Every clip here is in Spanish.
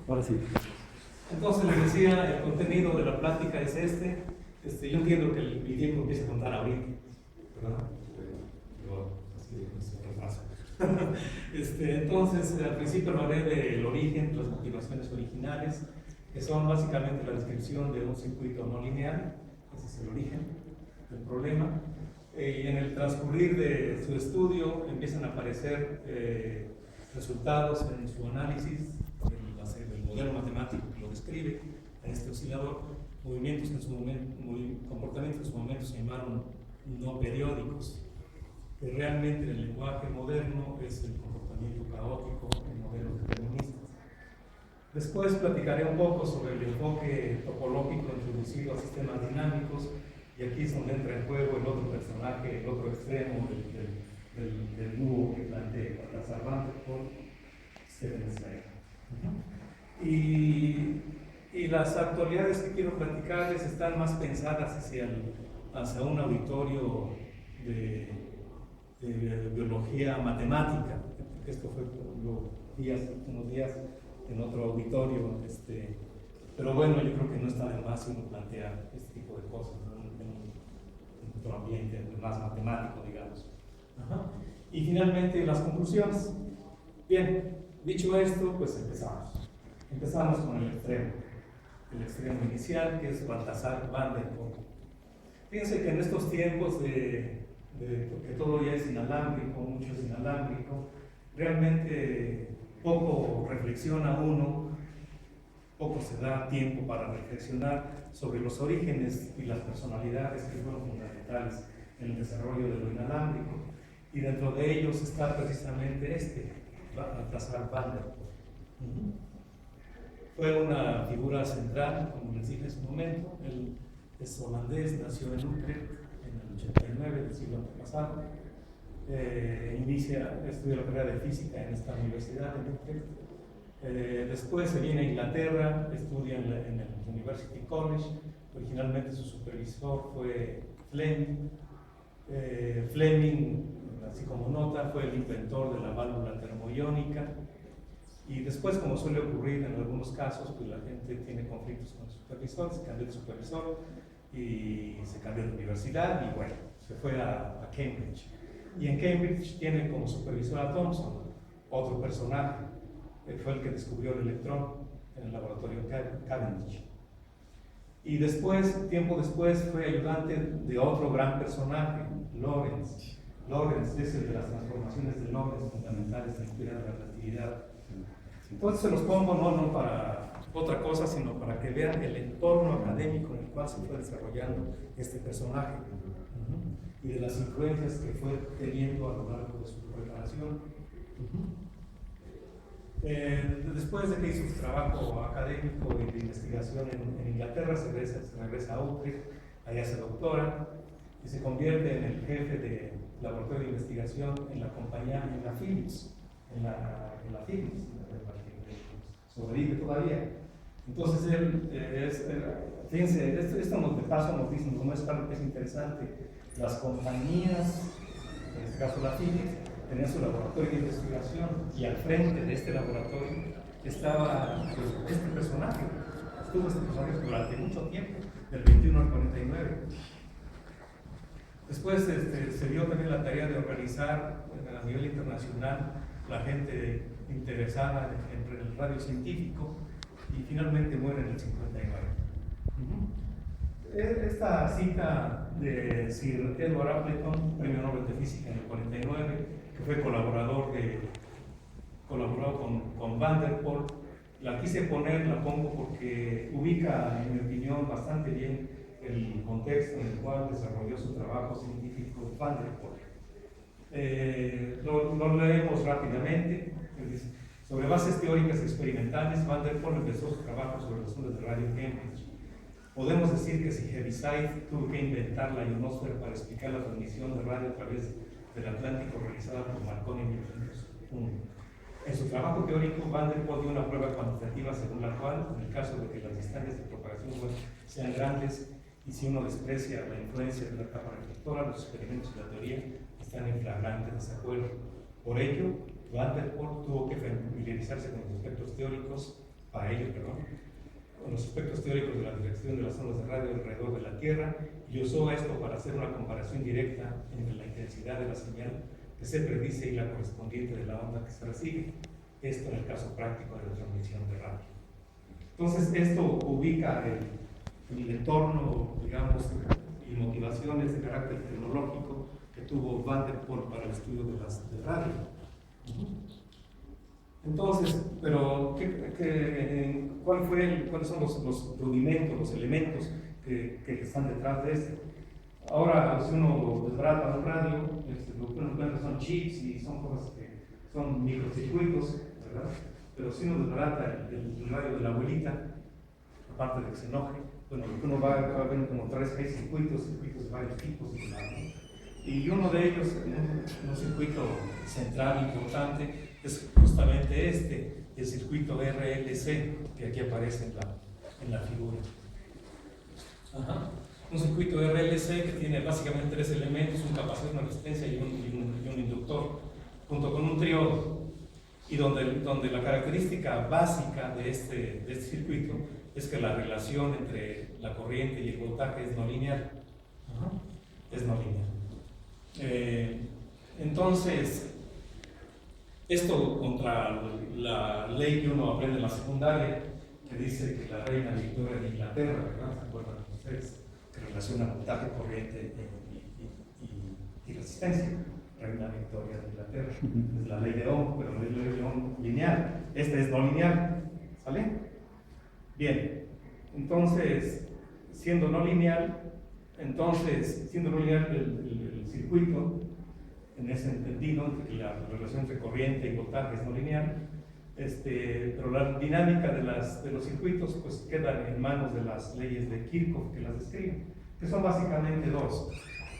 Ahora sí. Entonces les decía, el contenido de la plática es yo entiendo que mi tiempo empieza a contar ahorita, ¿verdad? Entonces, al principio hablaré del origen, las motivaciones originales, que son básicamente la descripción de un circuito no lineal. Ese es el origen del problema. Y en el transcurrir de su estudio empiezan a aparecer resultados en su análisis del modelo matemático que lo describe a este oscilador, movimientos que en su momento, comportamientos que en su momento se llamaron no periódicos, que realmente en el lenguaje moderno es el comportamiento caótico en modelos deterministas. Después platicaré un poco sobre el enfoque topológico introducido a sistemas dinámicos, y aquí es donde entra en juego el otro personaje, el otro extremo del dúo que plantea Baltasar Van der Pol, Stephen Slater. Y las actualidades que quiero platicarles están más pensadas hacia un auditorio de biología matemática. Esto fue unos días en otro auditorio, pero bueno, yo creo que no está de más si uno plantea este tipo de cosas, ¿no? en otro ambiente más matemático, digamos. Y finalmente las conclusiones. Bien, dicho esto, pues empezamos con el extremo inicial, que es Baltasar Van der Pol. Fíjense que en estos tiempos que todo ya es inalámbrico, mucho es inalámbrico, realmente poco reflexiona uno, poco se da tiempo para reflexionar sobre los orígenes y las personalidades que fueron fundamentales en el desarrollo de lo inalámbrico, y dentro de ellos está precisamente Baltasar Van der Pol. Fue una figura central, como les dije en su momento. Él es holandés, nació en Utrecht en el 89 del siglo antepasado. Estudia la carrera de física en esta universidad en Utrecht. Después se viene a Inglaterra, estudia en el University College. Originalmente su supervisor fue Fleming. Fleming, así como nota, fue el inventor de la válvula termoiónica. Y después, como suele ocurrir en algunos casos, pues la gente tiene conflictos con el supervisor, se cambió de supervisor y se cambió de universidad y bueno, se fue a Cambridge. Y en Cambridge tiene como supervisor a Thomson, otro personaje, fue el que descubrió el electrón en el laboratorio Cavendish. Y después, tiempo después, fue ayudante de otro gran personaje, Lorentz. Lorentz es el de las transformaciones de Lorentz fundamentales en la teoría de la relatividad. Entonces se los pongo no para otra cosa, sino para que vean el entorno académico en el cual se fue desarrollando este personaje y de las influencias que fue teniendo a lo largo de su preparación. Después de que hizo su trabajo académico y de investigación en Inglaterra, se regresa a Utrecht, allá se doctora y se convierte en el jefe de laboratorio de investigación en la compañía, en la Philips, sobrevive todavía. Entonces fíjense, esto de paso nos muestra lo que es interesante. Las compañías, en este caso la Philips, tenía su laboratorio de investigación y al frente de este laboratorio estaba este personaje. Estuvo este personaje durante mucho tiempo, del 21 al 49. Después se dio también la tarea de organizar a nivel internacional la gente interesada en el radio científico y finalmente muere en el 59. Esta cita de Sir Edward Appleton, premio Nobel de Física en el 49, que fue colaboró con Van der Pol, la pongo porque ubica, en mi opinión, bastante bien el contexto en el cual desarrolló su trabajo científico Van der Pol. Lo leemos rápidamente. Sobre bases teóricas experimentales, Van der Pol empezó su trabajo sobre las ondas de radio Cambridge. Podemos decir que si Heaviside tuvo que inventar la ionosfera para explicar la transmisión de radio a través del Atlántico realizada por Marconi en 1901. En su trabajo teórico, Van der Pol dio una prueba cuantitativa según la cual, en el caso de que las distancias de propagación sean grandes y si uno desprecia la influencia de la capa reflectora, los experimentos y la teoría están en flagrante desacuerdo. Por ello, Van der Pol tuvo que familiarizarse con los aspectos teóricos Paello, perdón, con los aspectos teóricos de la dirección de las ondas de radio alrededor de la Tierra, y usó esto para hacer una comparación directa entre la intensidad de la señal que se predice y la correspondiente de la onda que se recibe. Esto en el caso práctico de la transmisión de radio. Entonces, esto ubica el entorno, digamos, y motivaciones de carácter tecnológico que tuvo Van der Pol para el estudio de radio. Entonces, pero ¿cuáles son los rudimentos, los elementos que están detrás de esto? Ahora, si uno desbarata un radio, lo que uno encuentra son chips y son cosas que son microcircuitos, ¿verdad? Pero si uno desbarata el radio de la abuelita, aparte de que se enoje, bueno, uno va a ver como 3 circuitos de varios tipos, y uno de ellos, un circuito central importante, es justamente el circuito RLC, que aquí aparece en la figura. Ajá. Un circuito RLC que tiene básicamente 3 elementos: un capacitor, una resistencia y un inductor, junto con un triodo, y donde la característica básica de este circuito es que la relación entre la corriente y el voltaje es no lineal. Es no lineal. Entonces, esto contra la ley que uno aprende en la secundaria, que dice que la reina Victoria de Inglaterra, ¿verdad? ¿Se acuerdan ustedes? Que relaciona voltaje, corriente y resistencia. Reina Victoria de Inglaterra. Es la ley de Ohm, pero no es la ley de Ohm lineal. Este es no lineal. ¿Sale? Bien. Entonces, siendo no lineal el circuito, en ese entendido, la relación entre corriente y voltaje es no lineal, pero la dinámica de los circuitos pues queda en manos de las leyes de Kirchhoff que las describen, que son básicamente dos.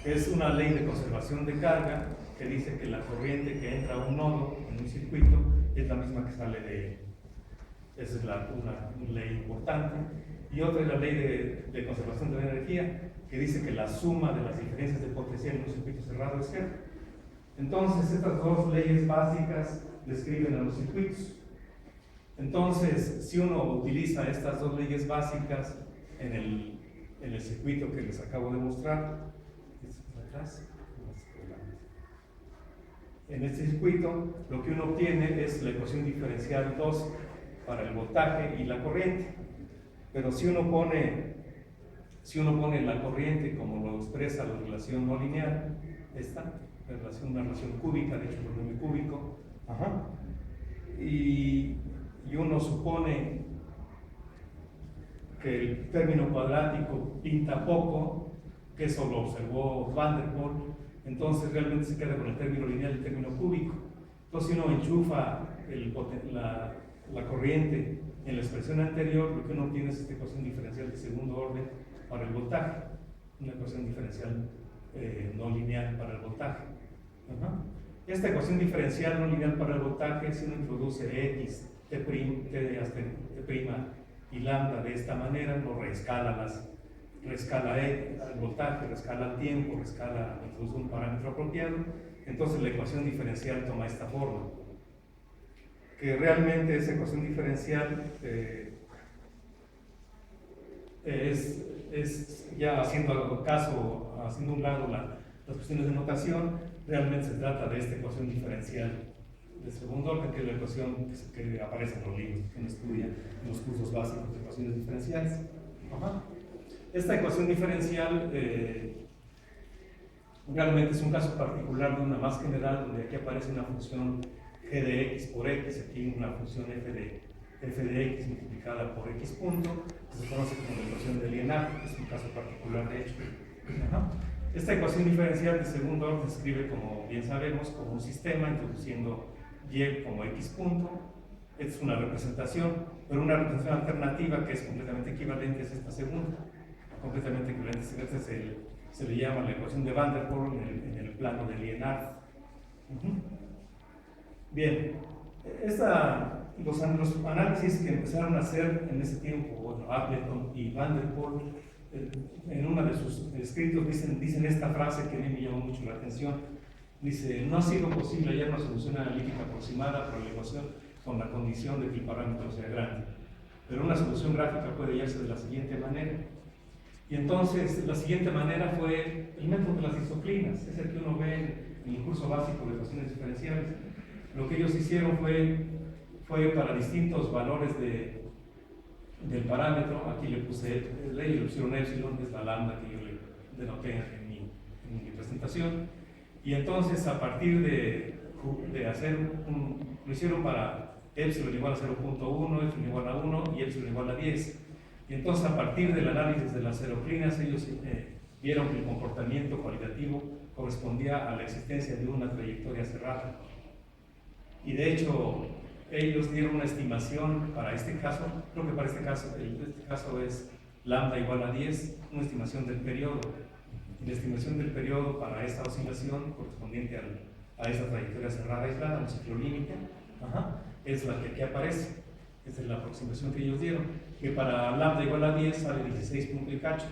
Es una ley de conservación de carga que dice que la corriente que entra a un nodo en un circuito es la misma que sale de él. Esa es una ley importante. Y otra es la ley de conservación de la energía, que dice que la suma de las diferencias de potencial en un circuito cerrado es cero. Entonces, estas dos leyes básicas describen a los circuitos. Entonces, si uno utiliza estas dos leyes básicas en el circuito que les acabo de mostrar, en este circuito, lo que uno obtiene es la ecuación diferencial 2 para el voltaje y la corriente. Pero si uno pone la corriente como lo expresa la relación no lineal, una relación cúbica, de hecho polinomio cúbico, y uno supone que el término cuadrático pinta poco, que eso lo observó Van der Pol, entonces realmente se queda con el término lineal y el término cúbico. Entonces, si uno enchufa la corriente en la expresión anterior, lo que uno obtiene es esta ecuación diferencial de segundo orden para el voltaje, una ecuación diferencial no lineal para el voltaje. Esta ecuación diferencial no lineal para el voltaje, si uno introduce x, t', t' y lambda de esta manera, lo reescala el voltaje, reescala el tiempo, introduce un parámetro apropiado, entonces la ecuación diferencial toma esta forma. Que realmente esa ecuación diferencial es ya haciendo un lado las cuestiones de notación, realmente se trata de esta ecuación diferencial de segundo orden, que es la ecuación que aparece en los libros que uno estudia en los cursos básicos de ecuaciones diferenciales. Esta ecuación diferencial realmente es un caso particular de una más general, donde aquí aparece una función g de x por x, aquí una función f de x multiplicada por x punto, que se conoce como la ecuación de Liénard, que es un caso particular de hecho. Esta ecuación diferencial de segundo orden se escribe, como bien sabemos, como un sistema, introduciendo y como x punto. Es una representación, pero una representación alternativa que es completamente equivalente a esta segunda. Completamente equivalente, se le llama la ecuación de Van der Pol en el plano de Liénard. Bien, los análisis que empezaron a hacer en ese tiempo, Appleton y Van der Pol, en uno de sus escritos dicen esta frase que a mí me llamó mucho la atención. Dice: no ha sido posible hallar una solución analítica aproximada para la ecuación con la condición de que el parámetro sea grande. Pero una solución gráfica puede hallarse de la siguiente manera. Y entonces, la siguiente manera fue el método de las disciplinas, es el que uno ve en el curso básico de ecuaciones diferenciales. Lo que ellos hicieron fue para distintos valores del parámetro, aquí le puse le pusieron epsilon, es la lambda que yo le denoté en mi presentación, y entonces a partir de hacer lo hicieron para epsilon igual a 0.1, epsilon igual a 1 y epsilon igual a 10. Y entonces a partir del análisis de las aeroclinas ellos vieron que el comportamiento cualitativo correspondía a la existencia de una trayectoria cerrada. Y de hecho ellos dieron una estimación para este caso, creo que para este caso es lambda igual a 10, una estimación del periodo. Y la estimación del periodo para esta oscilación correspondiente a esta trayectoria cerrada aislada, un ciclo límite, es la que aquí aparece. Esta es la aproximación que ellos dieron, que para lambda igual a 10 sale 16 puntos y cacho.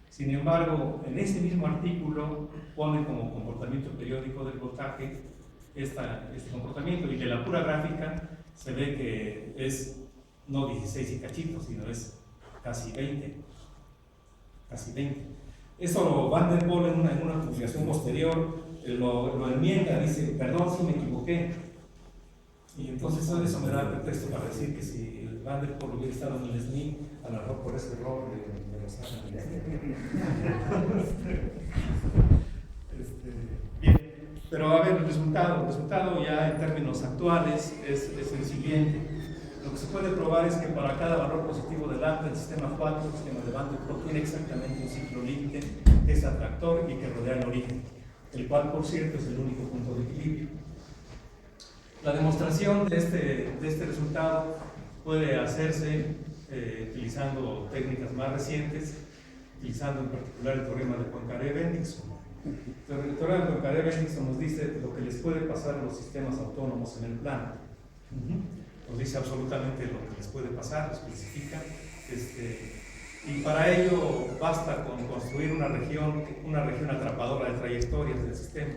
Sin embargo, en ese mismo artículo ponen como comportamiento periódico del voltaje este comportamiento, y de la pura gráfica se ve que es no 16 y cachito, sino es casi 20. Casi 20. Eso Van der Pol en una publicación posterior lo enmienda, dice, perdón si me equivoqué. Y entonces eso me da el pretexto para decir que si Van der Pol hubiera estado en el SNI, a lo mejor por ese error de los ángeles. Bien, pero a ver, el resultado ya en términos actuales es el siguiente. Lo que se puede probar es que para cada valor positivo del lambda, el sistema 4, el sistema de Van der Pol, tiene exactamente un ciclo límite que es atractor y que rodea el origen, el cual, por cierto, es el único punto de equilibrio. La demostración de este resultado puede hacerse utilizando técnicas más recientes, utilizando en particular el teorema de Poincaré-Bendixson. El teorema de Poincaré-Bendixson nos dice lo que les puede pasar a los sistemas autónomos en el plano. Nos dice absolutamente lo que les puede pasar, lo especifica. Y para ello basta con construir una región atrapadora de trayectorias del sistema.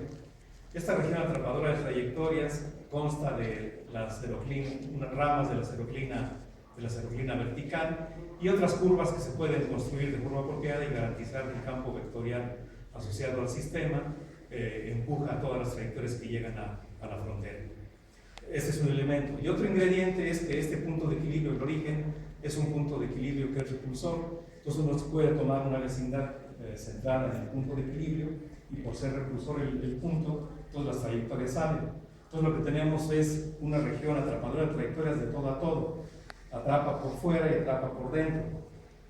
Esta región atrapadora de trayectorias consta de unas ramas de la aeroclina vertical y otras curvas que se pueden construir de forma apropiada y garantizar que el campo vectorial asociado al sistema empuja todas las trayectorias que llegan a la frontera. Este es un elemento. Y otro ingrediente es que este punto de equilibrio, el origen, es un punto de equilibrio que es repulsor. Entonces uno puede tomar una vecindad centrada en el punto de equilibrio y por ser repulsor el punto, todas las trayectorias salen. Entonces lo que tenemos es una región atrapadora de trayectorias de todo a todo. Atrapa por fuera y atrapa por dentro.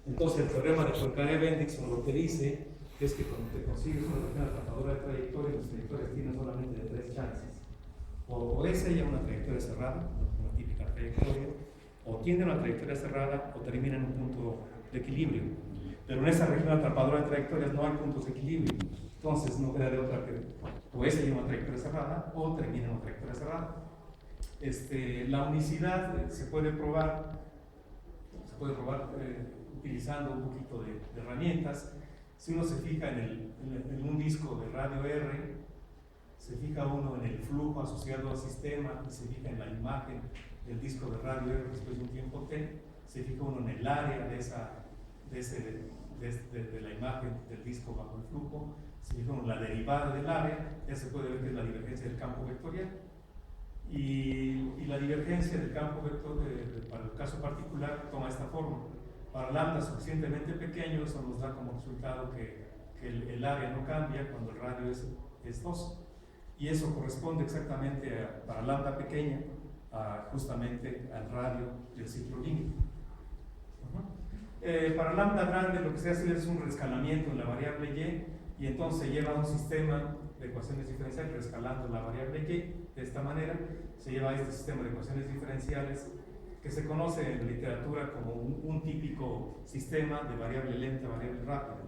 Entonces el teorema de Poincaré-Bendixson lo que dice es que cuando te consigues una región atrapadora de trayectorias, las trayectorias tienen solamente de 3 chances. O es ella una trayectoria cerrada, una típica trayectoria, o tiene una trayectoria cerrada o termina en un punto de equilibrio. Pero en esa región atrapadora de trayectorias no hay puntos de equilibrio. Entonces no queda de otra que o es ella una trayectoria cerrada o termina en una trayectoria cerrada. La unicidad se puede probar utilizando un poquito de herramientas. Si uno se fija en un disco de radio R, se fija uno en el flujo asociado al sistema y se fija en la imagen del disco de radio R después de un tiempo t, se fija uno en el área de la imagen del disco bajo el flujo, se fija uno en la derivada del área, ya se puede ver que es la divergencia del campo vectorial. Y la divergencia del campo vectorial, para el caso particular, toma esta forma. Para lambda suficientemente pequeño, eso nos da como resultado que el área no cambia cuando el radio es 2. Y eso corresponde exactamente, para lambda pequeña, justamente al radio del ciclo límite. Para lambda grande lo que se hace es un reescalamiento en la variable y entonces se lleva a un sistema de ecuaciones diferenciales reescalando la variable y. De esta manera se lleva a este sistema de ecuaciones diferenciales que se conoce en la literatura como un típico sistema de variable lenta, variable rápida.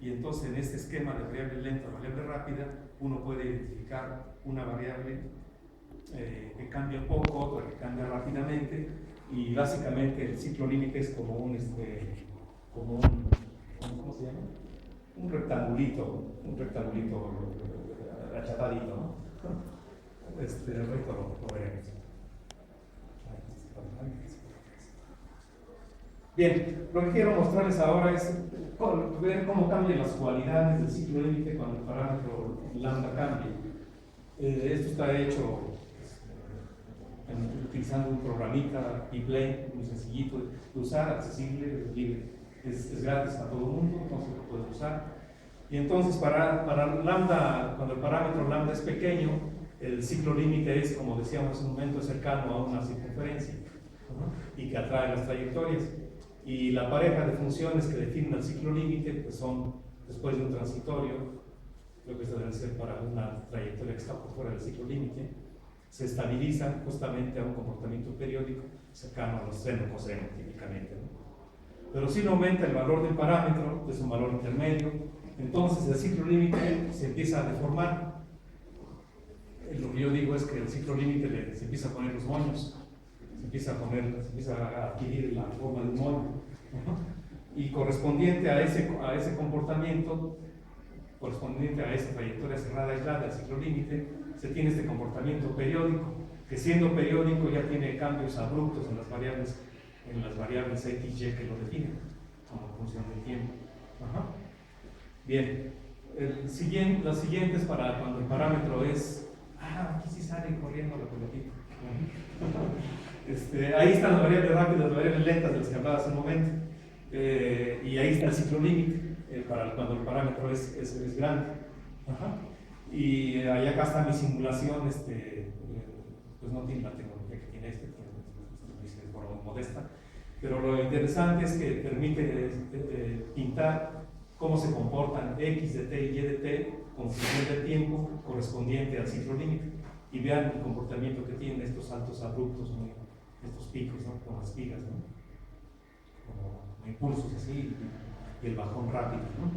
Y entonces en este esquema de variable lenta, variable rápida, uno puede identificar una variable que cambia poco, otra que cambia rápidamente, y básicamente el ciclo límite es como un ¿cómo se llama? Un rectangulito achatadito, ¿no? El recto lo veremos. Bien, lo que quiero mostrarles ahora es ver cómo cambian las cualidades del ciclo límite cuando el parámetro lambda cambia. Esto está hecho utilizando un programita P-Plane muy sencillito de usar, accesible, libre. Es gratis a todo el mundo, entonces lo puedes usar. Y entonces para lambda, cuando el parámetro lambda es pequeño, el ciclo límite es, como decíamos hace un momento, cercano a una circunferencia, ¿no? Y que atrae las trayectorias. Y la pareja de funciones que definen el ciclo límite pues son, después de un transitorio, creo que eso debe ser para una trayectoria que está por fuera del ciclo límite, se estabilizan justamente a un comportamiento periódico cercano a los seno coseno típicamente, ¿no? Pero si no aumenta el valor del parámetro, es un valor intermedio, entonces el ciclo límite se empieza a deformar. Lo que yo digo es que el ciclo límite se empieza a poner los moños, se empieza a adquirir la forma de un moño, ¿no? Y correspondiente a ese comportamiento, correspondiente a esa trayectoria cerrada aislada del ciclo límite, se tiene este comportamiento periódico, que siendo periódico ya tiene cambios abruptos en las variables x, y que lo definen como función del tiempo. Ajá. Bien, las siguientes para cuando el parámetro es, aquí sí sale corriendo la pelotita. Ahí están las variables rápidas, las variables lentas de las que hablaba hace un momento, y ahí está el ciclo límite cuando el parámetro es grande. Ajá. Y ahí acá está mi simulación, pues no tiene la tecnología que tiene de forma modesta, pero lo interesante es que permite pintar cómo se comportan x de t y y de t con función del tiempo correspondiente al ciclo límite, y vean el comportamiento que tienen estos saltos abruptos, ¿no? Estos picos, ¿no? Como espigas, ¿no? Como impulsos así, y el bajón rápido, ¿no?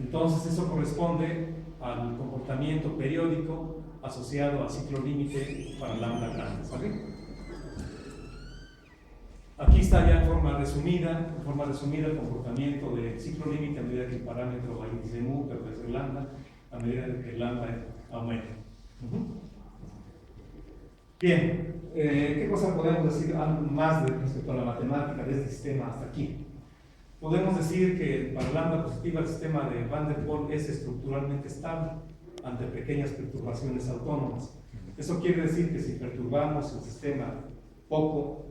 Entonces eso corresponde al comportamiento periódico asociado al ciclo límite para lambda grande, ¿vale? Aquí está ya en forma resumida el comportamiento del ciclo límite a medida que el parámetro va índice de mu, pero es el lambda, a medida que el lambda aumenta. Bien, ¿qué cosa podemos decir más respecto a la matemática de este sistema hasta aquí? Podemos decir que para lambda positiva el sistema de Van der Pol es estructuralmente estable ante pequeñas perturbaciones autónomas. Eso quiere decir que si perturbamos el sistema poco,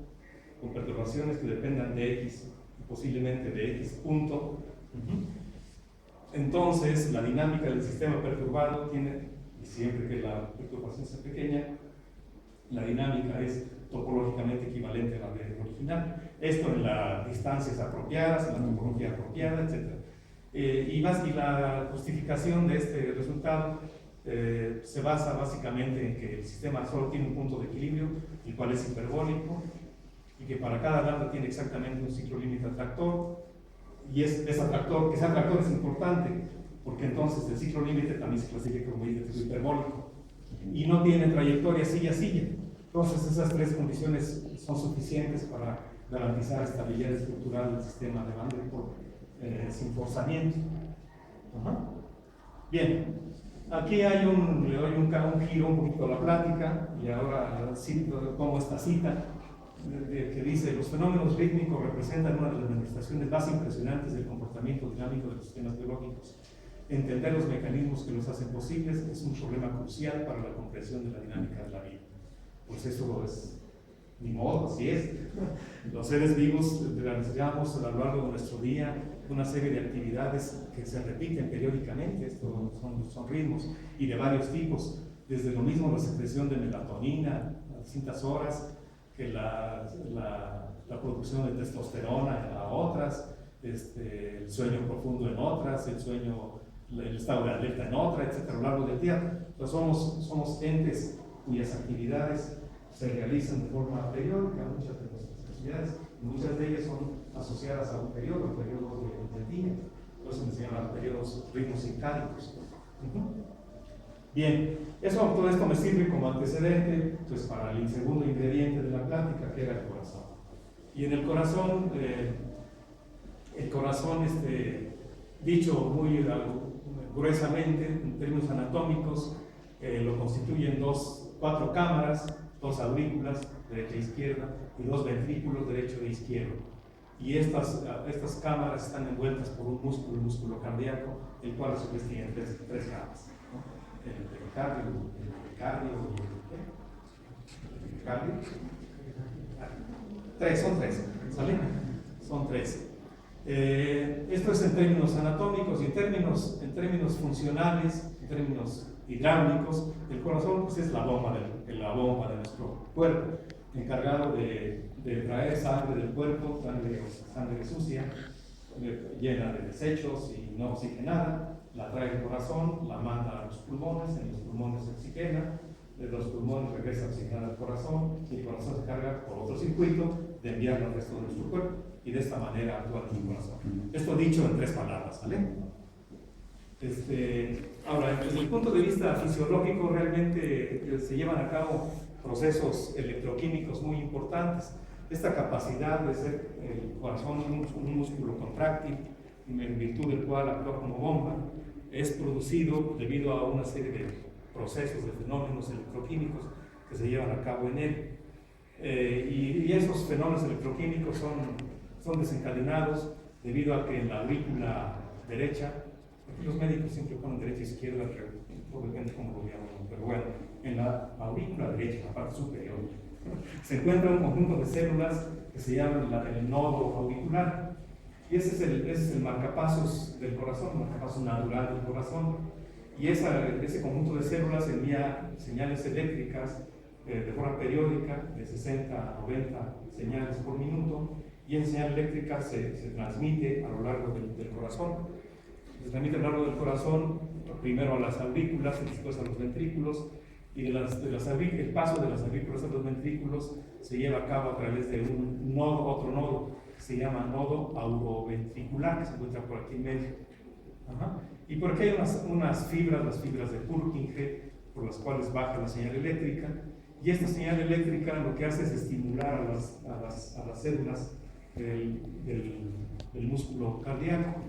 con perturbaciones que dependan de x, y posiblemente de x punto, entonces la dinámica del sistema perturbado tiene, y siempre que la perturbación sea pequeña, la dinámica es topológicamente equivalente a la del original. Esto en las distancias apropiadas, en la topología apropiada, etc. Y la justificación de este resultado se basa básicamente en que el sistema solo tiene un punto de equilibrio, el cual es hiperbólico, y que para cada lambda tiene exactamente un ciclo límite atractor, y ese atractor es importante, porque entonces el ciclo límite también se clasifica como índice hiperbólico, y no tiene trayectoria silla-silla. Entonces esas tres condiciones son suficientes para garantizar estabilidad estructural del sistema de Van der Pol sin forzamiento. Bien, aquí le doy un giro un poquito a la plática, y ahora pongo esta cita que dice: los fenómenos rítmicos representan una de las manifestaciones más impresionantes del comportamiento dinámico de los sistemas biológicos. Entender los mecanismos que los hacen posibles es un problema crucial para la comprensión de la dinámica de la vida. Pues eso es, ni modo, así es. Los seres vivos realizamos a lo largo de nuestro día una serie de actividades que se repiten periódicamente. Estos son ritmos y de varios tipos, desde lo mismo la secreción de melatonina a distintas horas, que la producción de testosterona a otras, el sueño profundo en otras, el estado de alerta en otra, etc. a lo largo del día. Entonces somos entes cuyas actividades se realizan de forma periódica, muchas de nuestras actividades, y muchas de ellas son asociadas a un periodo del día. Por eso se llaman periodos ritmos circálicos. Bien, todo esto me sirve como antecedente pues, para el segundo ingrediente de la plática, que era el corazón. Y en el corazón, dicho muy gruesamente, en términos anatómicos, lo constituyen 4 cámaras, 2 aurículas, derecha e izquierda, y 2 ventrículos, derecho e izquierdo. y estas cámaras están envueltas por un músculo, el músculo cardíaco, el cual a su vez tiene tres capas, ¿no? El pericardio, el cardio y el cardio. Son tres, ¿sale? Son tres. Esto es en términos anatómicos y en términos funcionales, en términos hidráulicos. El corazón pues, es la bomba de nuestro cuerpo, encargado de traer sangre del cuerpo, sangre sucia, llena de desechos y no oxigenada, la trae el corazón, la manda a los pulmones, en los pulmones se oxigena, de los pulmones regresa oxigenada al corazón y el corazón se carga por otro circuito de enviarlo al resto de nuestro cuerpo y de esta manera actúa nuestro corazón. Esto dicho en tres palabras, ¿vale? Ahora, desde el punto de vista fisiológico, realmente se llevan a cabo procesos electroquímicos muy importantes. Esta capacidad de ser el corazón un músculo contráctil, en virtud del cual actúa como bomba, es producido debido a una serie de procesos, de fenómenos electroquímicos que se llevan a cabo en él. Y esos fenómenos electroquímicos son desencadenados debido a que en la aurícula derecha, aquí los médicos siempre ponen derecha e izquierda, pero depende cómo lo veamos, pero bueno, en la aurícula derecha, en la parte superior, se encuentra un conjunto de células que se llaman el nodo auricular, y ese es el marcapasos del corazón, el marcapasos natural del corazón, y ese conjunto de células envía señales eléctricas de forma periódica, de 60 a 90 señales por minuto, y esa señal eléctrica se transmite a lo largo del corazón. Se transmite a lo largo del corazón, primero a las aurículas y después a los ventrículos, y el paso de las aurículas a los ventrículos se lleva a cabo a través de un nodo, otro nodo, que se llama nodo auroventricular, que se encuentra por aquí en medio. Y por aquí hay unas fibras, las fibras de Purkinje, por las cuales baja la señal eléctrica, y esta señal eléctrica lo que hace es estimular a las células del músculo cardíaco.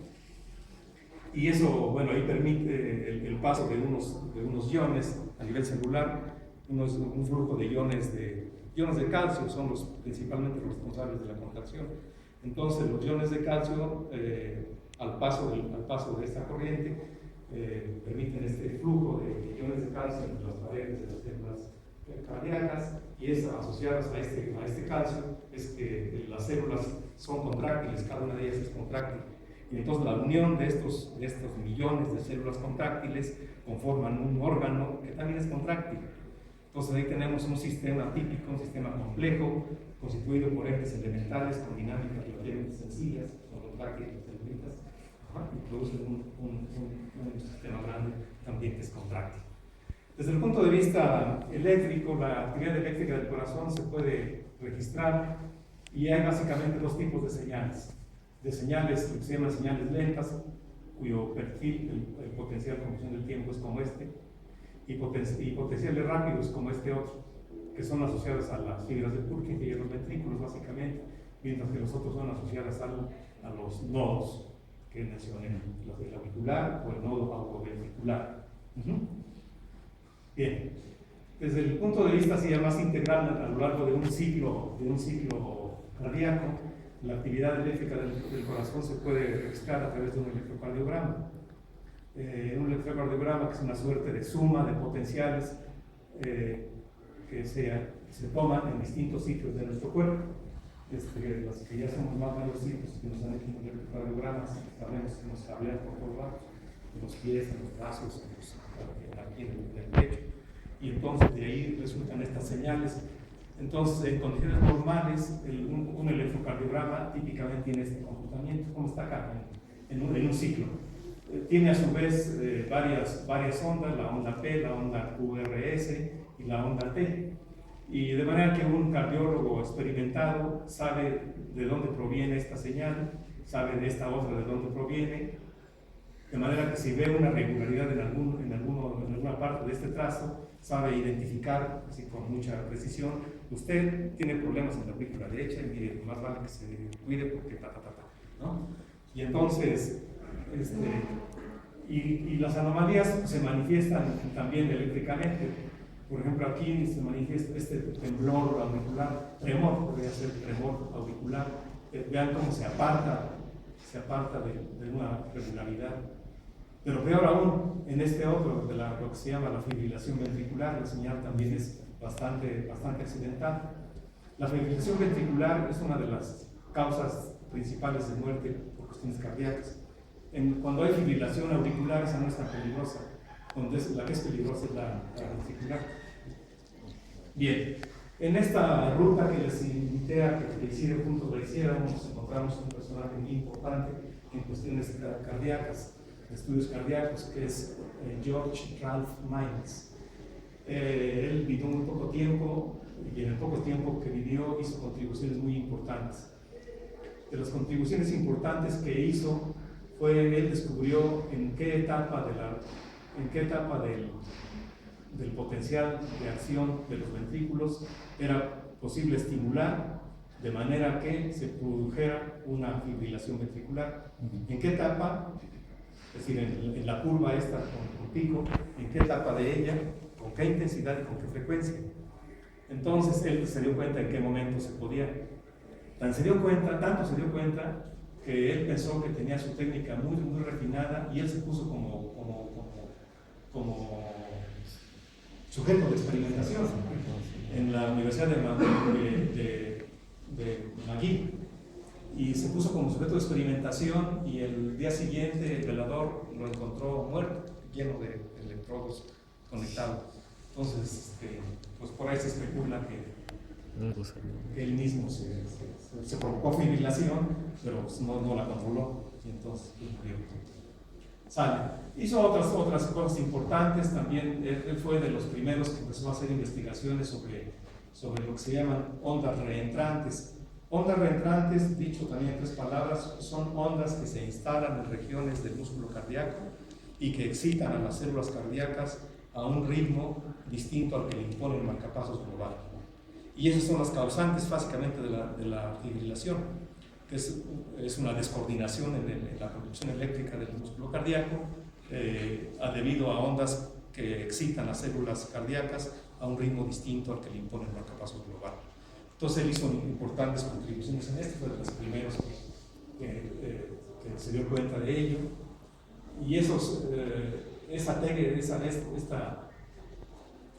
Y eso, bueno, ahí permite el paso de unos iones a nivel celular, un flujo de iones de calcio, son principalmente los responsables de la contracción. Entonces, los iones de calcio, al paso de esta corriente, permiten este flujo de iones de calcio entre las paredes de las células cardíacas, y asociadas a este calcio es que las células son contráctiles, cada una de ellas es contráctil. Y entonces la unión de estos millones de células contráctiles conforman un órgano que también es contráctil. Entonces ahí tenemos un sistema típico, un sistema complejo, constituido por entes elementales con dinámicas relativamente sencillas, son contráctiles, celulitas, y producen un sistema grande también que es contráctil. Desde el punto de vista eléctrico, la actividad eléctrica del corazón se puede registrar y hay básicamente dos tipos de señales. De señales que se llaman señales lentas, cuyo perfil, el potencial en función del tiempo es como este, y potenciales rápidos como este otro, que son asociadas a las fibras de Purkinje y a los ventrículos básicamente, mientras que los otros son asociadas a los nodos que mencioné, el auricular o el nodo auroventricular. Bien, desde el punto de vista así más integral a lo largo de un ciclo cardíaco, la actividad eléctrica del corazón se puede registrar a través de un electrocardiograma. Un electrocardiograma que es una suerte de suma de potenciales que se toman en distintos sitios de nuestro cuerpo. Los que ya somos más mayorcitos que nos han hecho un electrocardiograma, sabemos que nos cablean por todos lados, en los pies, en los brazos, aquí en el pecho. Y entonces de ahí resultan estas señales. Entonces, en condiciones normales, un electrocardiograma típicamente tiene este comportamiento, como está acá, en un ciclo. Tiene a su vez varias ondas, la onda P, la onda QRS y la onda T. Y de manera que un cardiólogo experimentado sabe de dónde proviene esta señal, sabe de esta otra de dónde proviene, de manera que si ve una regularidad en alguna parte de este trazo, sabe identificar así con mucha precisión: usted tiene problemas en la aurícula derecha y mire, más vale que se cuide porque ¿no? Y entonces, y las anomalías se manifiestan también eléctricamente. Por ejemplo, aquí se manifiesta este temblor auricular, tremor, podría ser tremor auricular, vean cómo se aparta de una regularidad. Pero peor aún, en este otro, de lo que se llama la fibrilación ventricular, la señal también es bastante accidental. La fibrilación ventricular es una de las causas principales de muerte por cuestiones cardíacas. Cuando hay fibrilación auricular, esa no es tan peligrosa. La que es peligrosa es la ventricular. Bien, en esta ruta que les invité a que hicieran juntos la hiciéramos, nos encontramos un personaje muy importante en cuestiones cardíacas, estudios cardíacos, que es George Ralph Milnes. Él vivió muy poco tiempo, y en el poco tiempo que vivió hizo contribuciones muy importantes. De las contribuciones importantes que hizo fue, él descubrió en qué etapa del potencial de acción de los ventrículos era posible estimular de manera que se produjera una fibrilación ventricular. ¿En qué etapa? Es decir, en la curva esta con pico, ¿en qué etapa de ella, con qué intensidad y con qué frecuencia? Entonces él se dio cuenta en qué momento se podía. Tanto se dio cuenta que él pensó que tenía su técnica muy refinada y él se puso como sujeto de experimentación en la Universidad de McGill, y se puso como sujeto de experimentación, y el día siguiente el velador lo encontró muerto, lleno de electrodos conectados. Entonces, pues por ahí se especula que él mismo se provocó fibrilación, pero pues no la controló, y entonces murió. Sale. Hizo otras cosas importantes también. Él fue de los primeros que empezó a hacer investigaciones sobre lo que se llaman ondas reentrantes. Ondas reentrantes, dicho también en 3 palabras, son ondas que se instalan en regiones del músculo cardíaco y que excitan a las células cardíacas a un ritmo distinto al que le impone el marcapasos global. Y esas son las causantes básicamente de la fibrilación, que es una descoordinación en la producción eléctrica del músculo cardíaco debido a ondas que excitan las células cardíacas a un ritmo distinto al que le impone el marcapasos global. Entonces él hizo importantes contribuciones en esto, fue de los primeros que se dio cuenta de ello. Y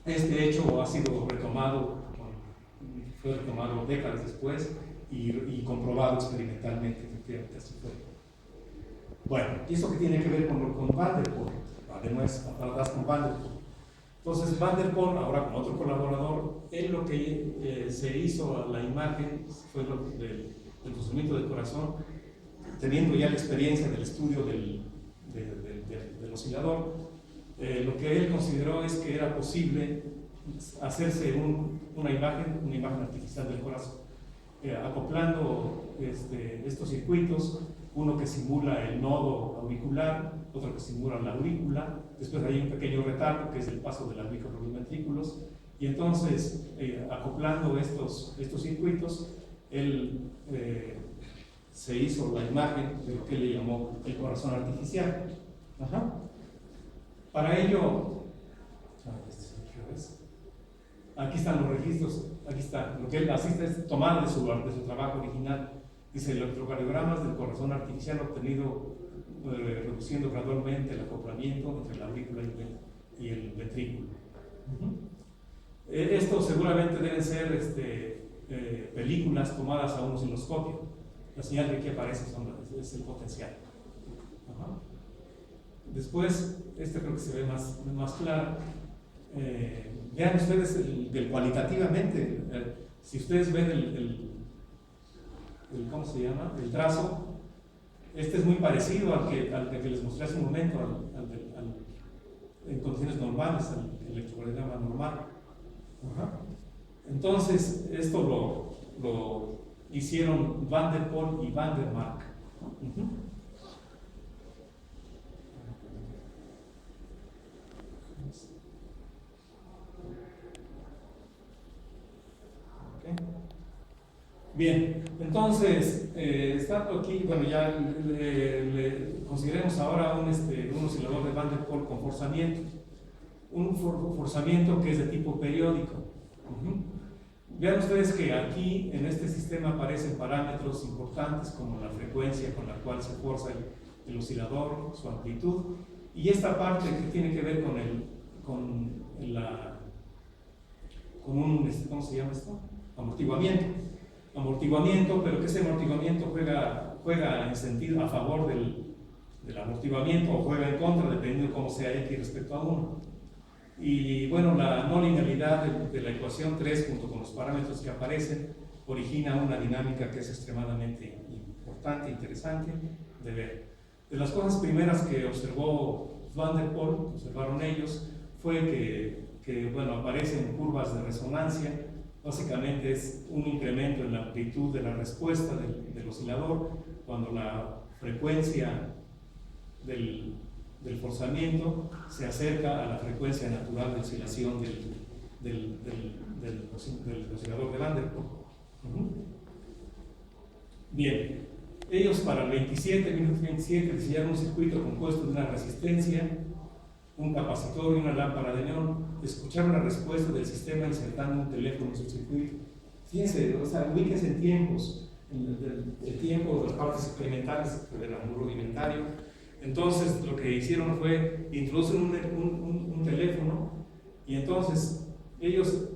este hecho ha sido fue retomado décadas después y comprobado experimentalmente, efectivamente así fue. Bueno, ¿y eso qué tiene que ver con Van der Pol? Además, atrás con Van der Pol. Entonces, Van der Pol, ahora con otro colaborador, él lo que se hizo a la imagen fue del funcionamiento del corazón, teniendo ya la experiencia del estudio del oscilador. Lo que él consideró es que era posible hacerse una imagen artificial del corazón, acoplando estos circuitos, uno que simula el nodo auricular, otro que simula la aurícula, después hay un pequeño retardo que es el paso de la aurícula por los ventrículos, y entonces acoplando estos circuitos, él se hizo la imagen de lo que él le llamó el corazón artificial. Ajá. Para ello, aquí están los registros, aquí está, lo que él asiste es tomar de su trabajo original. Dice, electrocardiogramas del corazón artificial obtenido reduciendo gradualmente el acoplamiento entre la aurícula y el ventrículo. Esto seguramente deben ser películas tomadas a un osciloscopio. La señal que aquí aparece es el potencial. Ajá. Después, creo que se ve más claro. Vean ustedes cualitativamente, si ustedes ven ¿cómo se llama? El trazo, es muy parecido al que les mostré hace un momento, en condiciones normales, al electrocardiograma normal. Ajá. Entonces, esto lo hicieron Van der Pol y Van der Mark. Bien, entonces, estando aquí, bueno, ya consideremos ahora un oscilador de Van der Pol con forzamiento. Un forzamiento que es de tipo periódico. Vean ustedes que aquí en este sistema aparecen parámetros importantes como la frecuencia con la cual se forza el oscilador, su amplitud, y esta parte que tiene que ver con un, ¿cómo se llama esto? Amortiguamiento, pero que ese amortiguamiento juega en sentido a favor del amortiguamiento o juega en contra, dependiendo de cómo sea X respecto a 1. Y bueno, la no linealidad de la ecuación 3 junto con los parámetros que aparecen origina una dinámica que es extremadamente importante e interesante de ver. De las cosas primeras que observó Van der Pol, observaron ellos, fue que bueno, aparecen curvas de resonancia. Básicamente es un incremento en la amplitud de la respuesta del oscilador cuando la frecuencia del forzamiento se acerca a la frecuencia natural de oscilación del oscilador de Van der Pol. Bien, ellos para el 1927 diseñaron un circuito compuesto de una resistencia, un capacitor y una lámpara de neón. Escucharon la respuesta del sistema insertando un teléfono en su circuito. Fíjense, o sea, ubíquense en tiempos, el tiempo de las partes experimentales era muy rudimentario. Entonces lo que hicieron fue introducir un teléfono y entonces ellos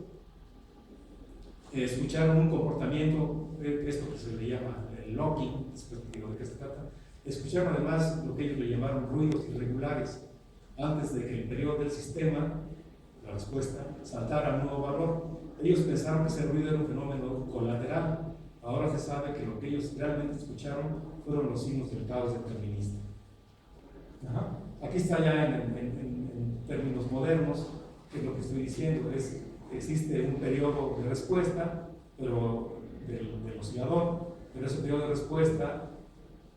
escucharon un comportamiento, esto que se le llama el locking, después digo de qué se trata. Escucharon además lo que ellos le llamaron ruidos irregulares antes de que el periodo del sistema, la respuesta, saltara a un nuevo valor. Ellos pensaron que ese ruido era un fenómeno colateral. Ahora se sabe que lo que ellos realmente escucharon fueron los signos del caos determinista. Aquí está ya en términos modernos, que es lo que estoy diciendo, existe un periodo de respuesta pero del oscilador, pero ese periodo de respuesta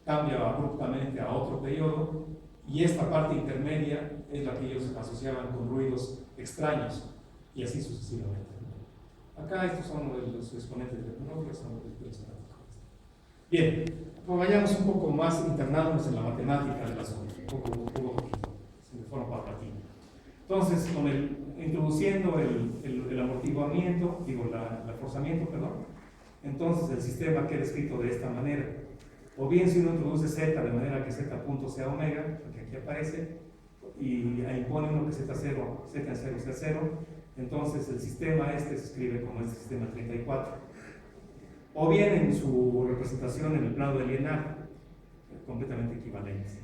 cambia abruptamente a otro periodo y esta parte intermedia es la que ellos asociaban con ruidos extraños y así sucesivamente. Acá estos son los exponentes de tecnología, son los estáticos. Bien, pues vayamos un poco más internándonos en la matemática del asunto, un poco de forma paulatina. Entonces, introduciendo el amortiguamiento, el forzamiento, perdón, entonces el sistema queda escrito de esta manera. O bien si uno introduce z de manera que z punto sea omega, que aquí aparece, y impone uno que z en 0 sea 0, entonces el sistema se escribe como este sistema 34. O bien en su representación en el plano de Liénard, completamente equivalentes.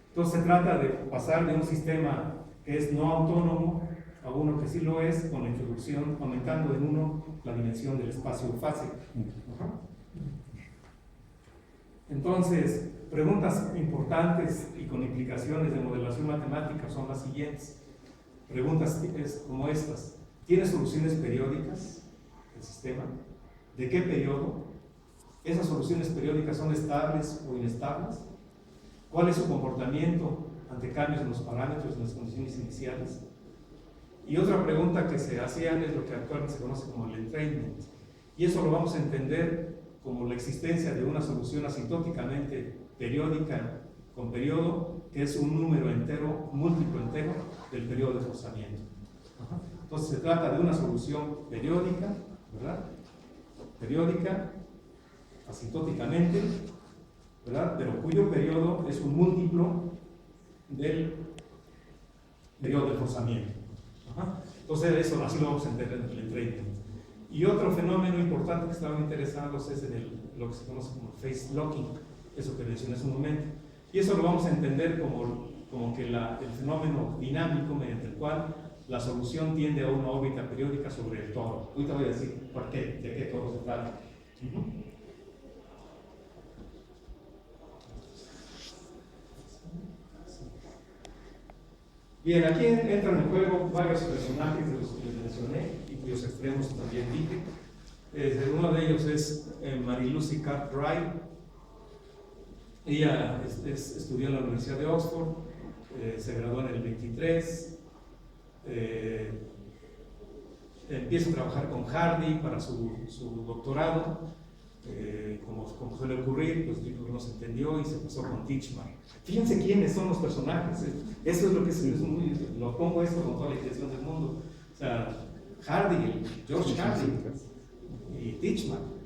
Entonces se trata de pasar de un sistema que es no autónomo a uno que sí lo es, con la introducción, aumentando en uno la dimensión del espacio-fase. Entonces, preguntas importantes y con implicaciones de modelación matemática son las siguientes. Preguntas como estas: ¿tiene soluciones periódicas el sistema? ¿De qué periodo? ¿Esas soluciones periódicas son estables o inestables? ¿Cuál es su comportamiento ante cambios en los parámetros, en las condiciones iniciales? Y otra pregunta que se hacían es lo que actualmente se conoce como el entrainment. Y eso lo vamos a entender como la existencia de una solución asintóticamente periódica con periodo, que es un número entero, múltiplo entero del periodo de forzamiento. Entonces se trata de una solución periódica, ¿verdad? Periódica, asintóticamente, ¿verdad? Pero cuyo periodo es un múltiplo del periodo de forzamiento. Entonces eso así lo vamos a entender en el entrainment. Y otro fenómeno importante que estaban interesados es en lo que se conoce como phase locking, eso que mencioné hace un momento. Y eso lo vamos a entender como que el fenómeno dinámico mediante el cual la solución tiende a una órbita periódica sobre el toro. Ahorita voy a decir por qué, de qué toro se trata. Bien, aquí entran en juego varios personajes de los que les mencioné y cuyos extremos también dije. Uno de ellos es Marie-Lucy Cartwright. Ella estudió en la Universidad de Oxford, se graduó en el 23, empieza a trabajar con Hardy para su doctorado. Como suele ocurrir, pues dijo que no se entendió y se pasó con Titchmarsh. Fíjense quiénes son los personajes. Eso es lo que lo pongo esto con toda la intención del mundo. O sea, Hardy, George Hardy, y Teichmann.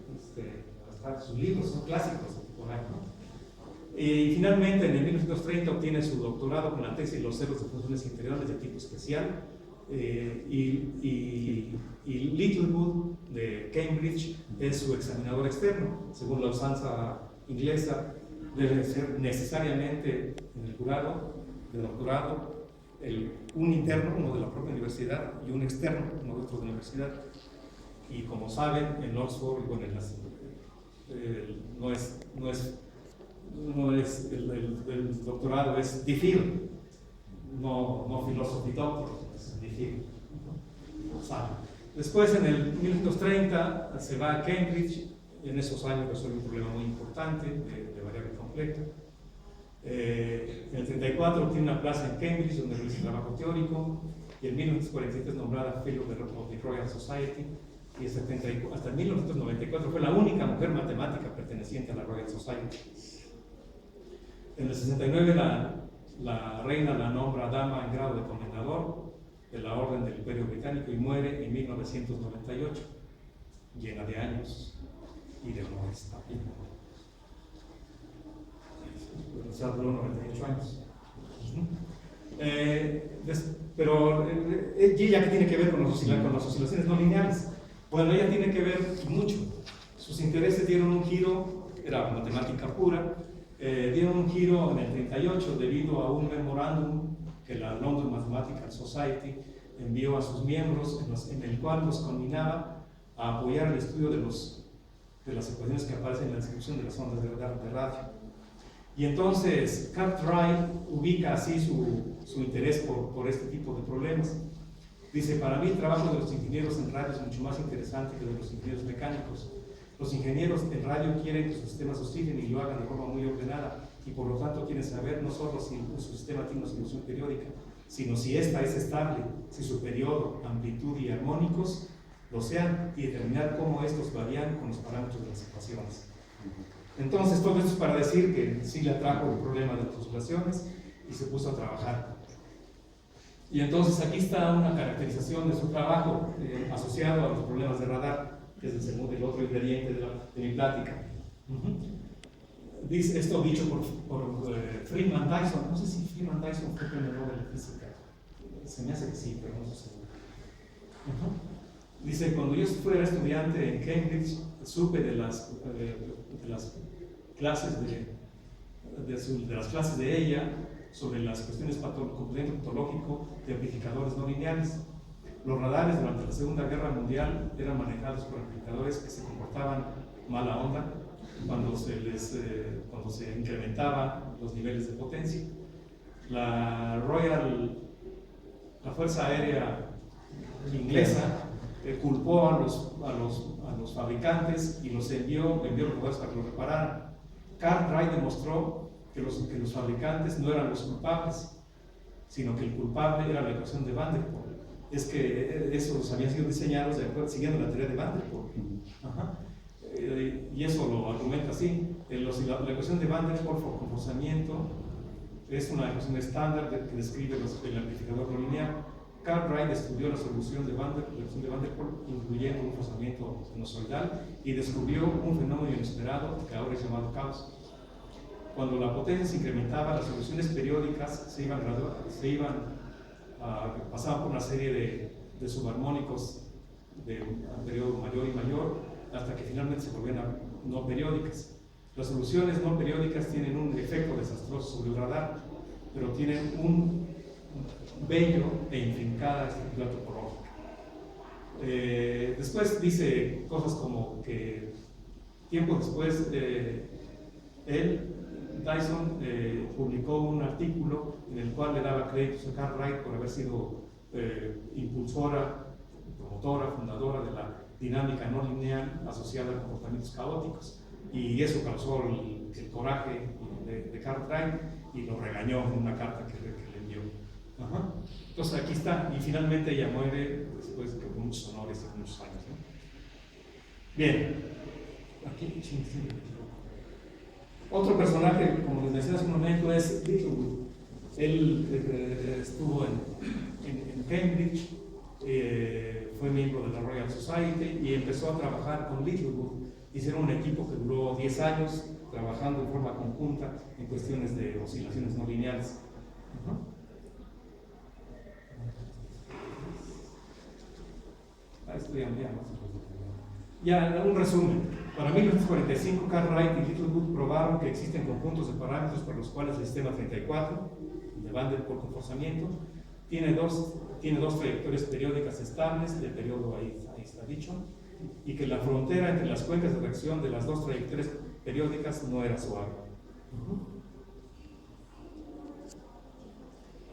Sus libros son clásicos. Y finalmente, en el 1930, obtiene su doctorado con la tesis Los celos de funciones interiores de tipo especial. Y Littlewood de Cambridge es su examinador externo. Según la usanza inglesa, debe ser necesariamente en el jurado de doctorado un interno, uno de la propia universidad, y un externo, uno de otros de la universidad. Y como saben, en Oxford, bueno, el doctorado es DPhil, no philosophy doctor, es DPhil. Después, en el 1930, se va a Cambridge. En esos años resuelve un problema muy importante de variable completa. En el 34 tiene una plaza en Cambridge donde realiza trabajo teórico, y en 1943 es nombrada Fellow of the Royal Society, y hasta 1994 fue la única mujer matemática perteneciente a la Royal Society. En el 69 la reina la nombra dama en grado de comendador de la Orden del Imperio Británico y muere en 1998, llena de años y de honores también. O sea, duró 98 años. Pero ella, ¿qué tiene que ver con las oscilaciones no lineales? Bueno, ella tiene que ver mucho. Sus intereses dieron un giro, era matemática pura, dieron un giro en el 38 debido a un memorándum que la London Mathematical Society envió a sus miembros, en el cual los combinaba a apoyar el estudio de las ecuaciones que aparecen en la descripción de las ondas de radio. Y entonces Cartwright ubica así su interés por este tipo de problemas. Dice: para mí el trabajo de los ingenieros en radio es mucho más interesante que de los ingenieros mecánicos. Los ingenieros en radio quieren que sus sistemas oscilen y lo hagan de forma muy ordenada, y por lo tanto quieren saber no solo si su sistema tiene una solución periódica, sino si ésta es estable, si su periodo, amplitud y armónicos lo sean, y determinar cómo estos varían con los parámetros de las ecuaciones. Entonces, todo esto es para decir que sí le atrajo el problema de las oscilaciones y se puso a trabajar. Y entonces aquí está una caracterización de su trabajo asociado a los problemas de radar, que es el otro ingrediente de mi plática. Dice esto dicho por Freeman Dyson. No sé si Freeman Dyson fue premio Nobel de Física. Se me hace que sí, pero no sé seguro. Dice: cuando yo fuera estudiante en Cambridge, supe de las clases de ella sobre las cuestiones componente patológico de amplificadores no lineales. Los radares durante la Segunda Guerra Mundial eran manejados por amplificadores que se comportaban mala onda cuando se incrementaban los niveles de potencia. La Fuerza Aérea Inglesa culpó a los fabricantes y los envió los rodares para que lo repararan. Cartwright demostró que los fabricantes no eran los culpables, sino que el culpable era la ecuación de Van der Pol. Es que esos habían sido diseñados siguiendo la teoría de Van der Pol. Y eso lo argumenta así. La ecuación de Van der Pol por forzamiento es una ecuación estándar que describe el amplificador no lineal. Cartwright estudió la solución de Van der Pol, incluyendo un forzamiento sinusoidal, y descubrió un fenómeno inesperado que ahora es llamado caos. Cuando la potencia se incrementaba, las soluciones periódicas pasaban por una serie de subarmónicos de un periodo mayor y mayor, hasta que finalmente se volvían no periódicas. Las soluciones no periódicas tienen un efecto desastroso sobre el radar, pero tienen un bello e intrincada estructura topológica. Después dice cosas como que tiempo después Dyson publicó un artículo en el cual le daba créditos a Cartwright por haber sido impulsora, promotora, fundadora de la dinámica no lineal asociada a comportamientos caóticos, y eso causó el coraje de Cartwright y lo regañó en una carta que le envió. Entonces aquí está, y finalmente ella muere después de muchos honores y muchos años, ¿no? Bien, aquí otro personaje, como les decía hace un momento, es Littlewood. Él estuvo en Cambridge, fue miembro de la Royal Society y empezó a trabajar con Littlewood. Hicieron un equipo que duró 10 años trabajando en forma conjunta en cuestiones de oscilaciones no lineales. Esto ya, un resumen. Para 1945, Cartwright y Littlewood probaron que existen conjuntos de parámetros para los cuales el sistema 34 de Van der Pol con forzamiento tiene dos trayectorias periódicas estables, de periodo ahí está dicho, y que la frontera entre las cuencas de reacción de las dos trayectorias periódicas no era suave.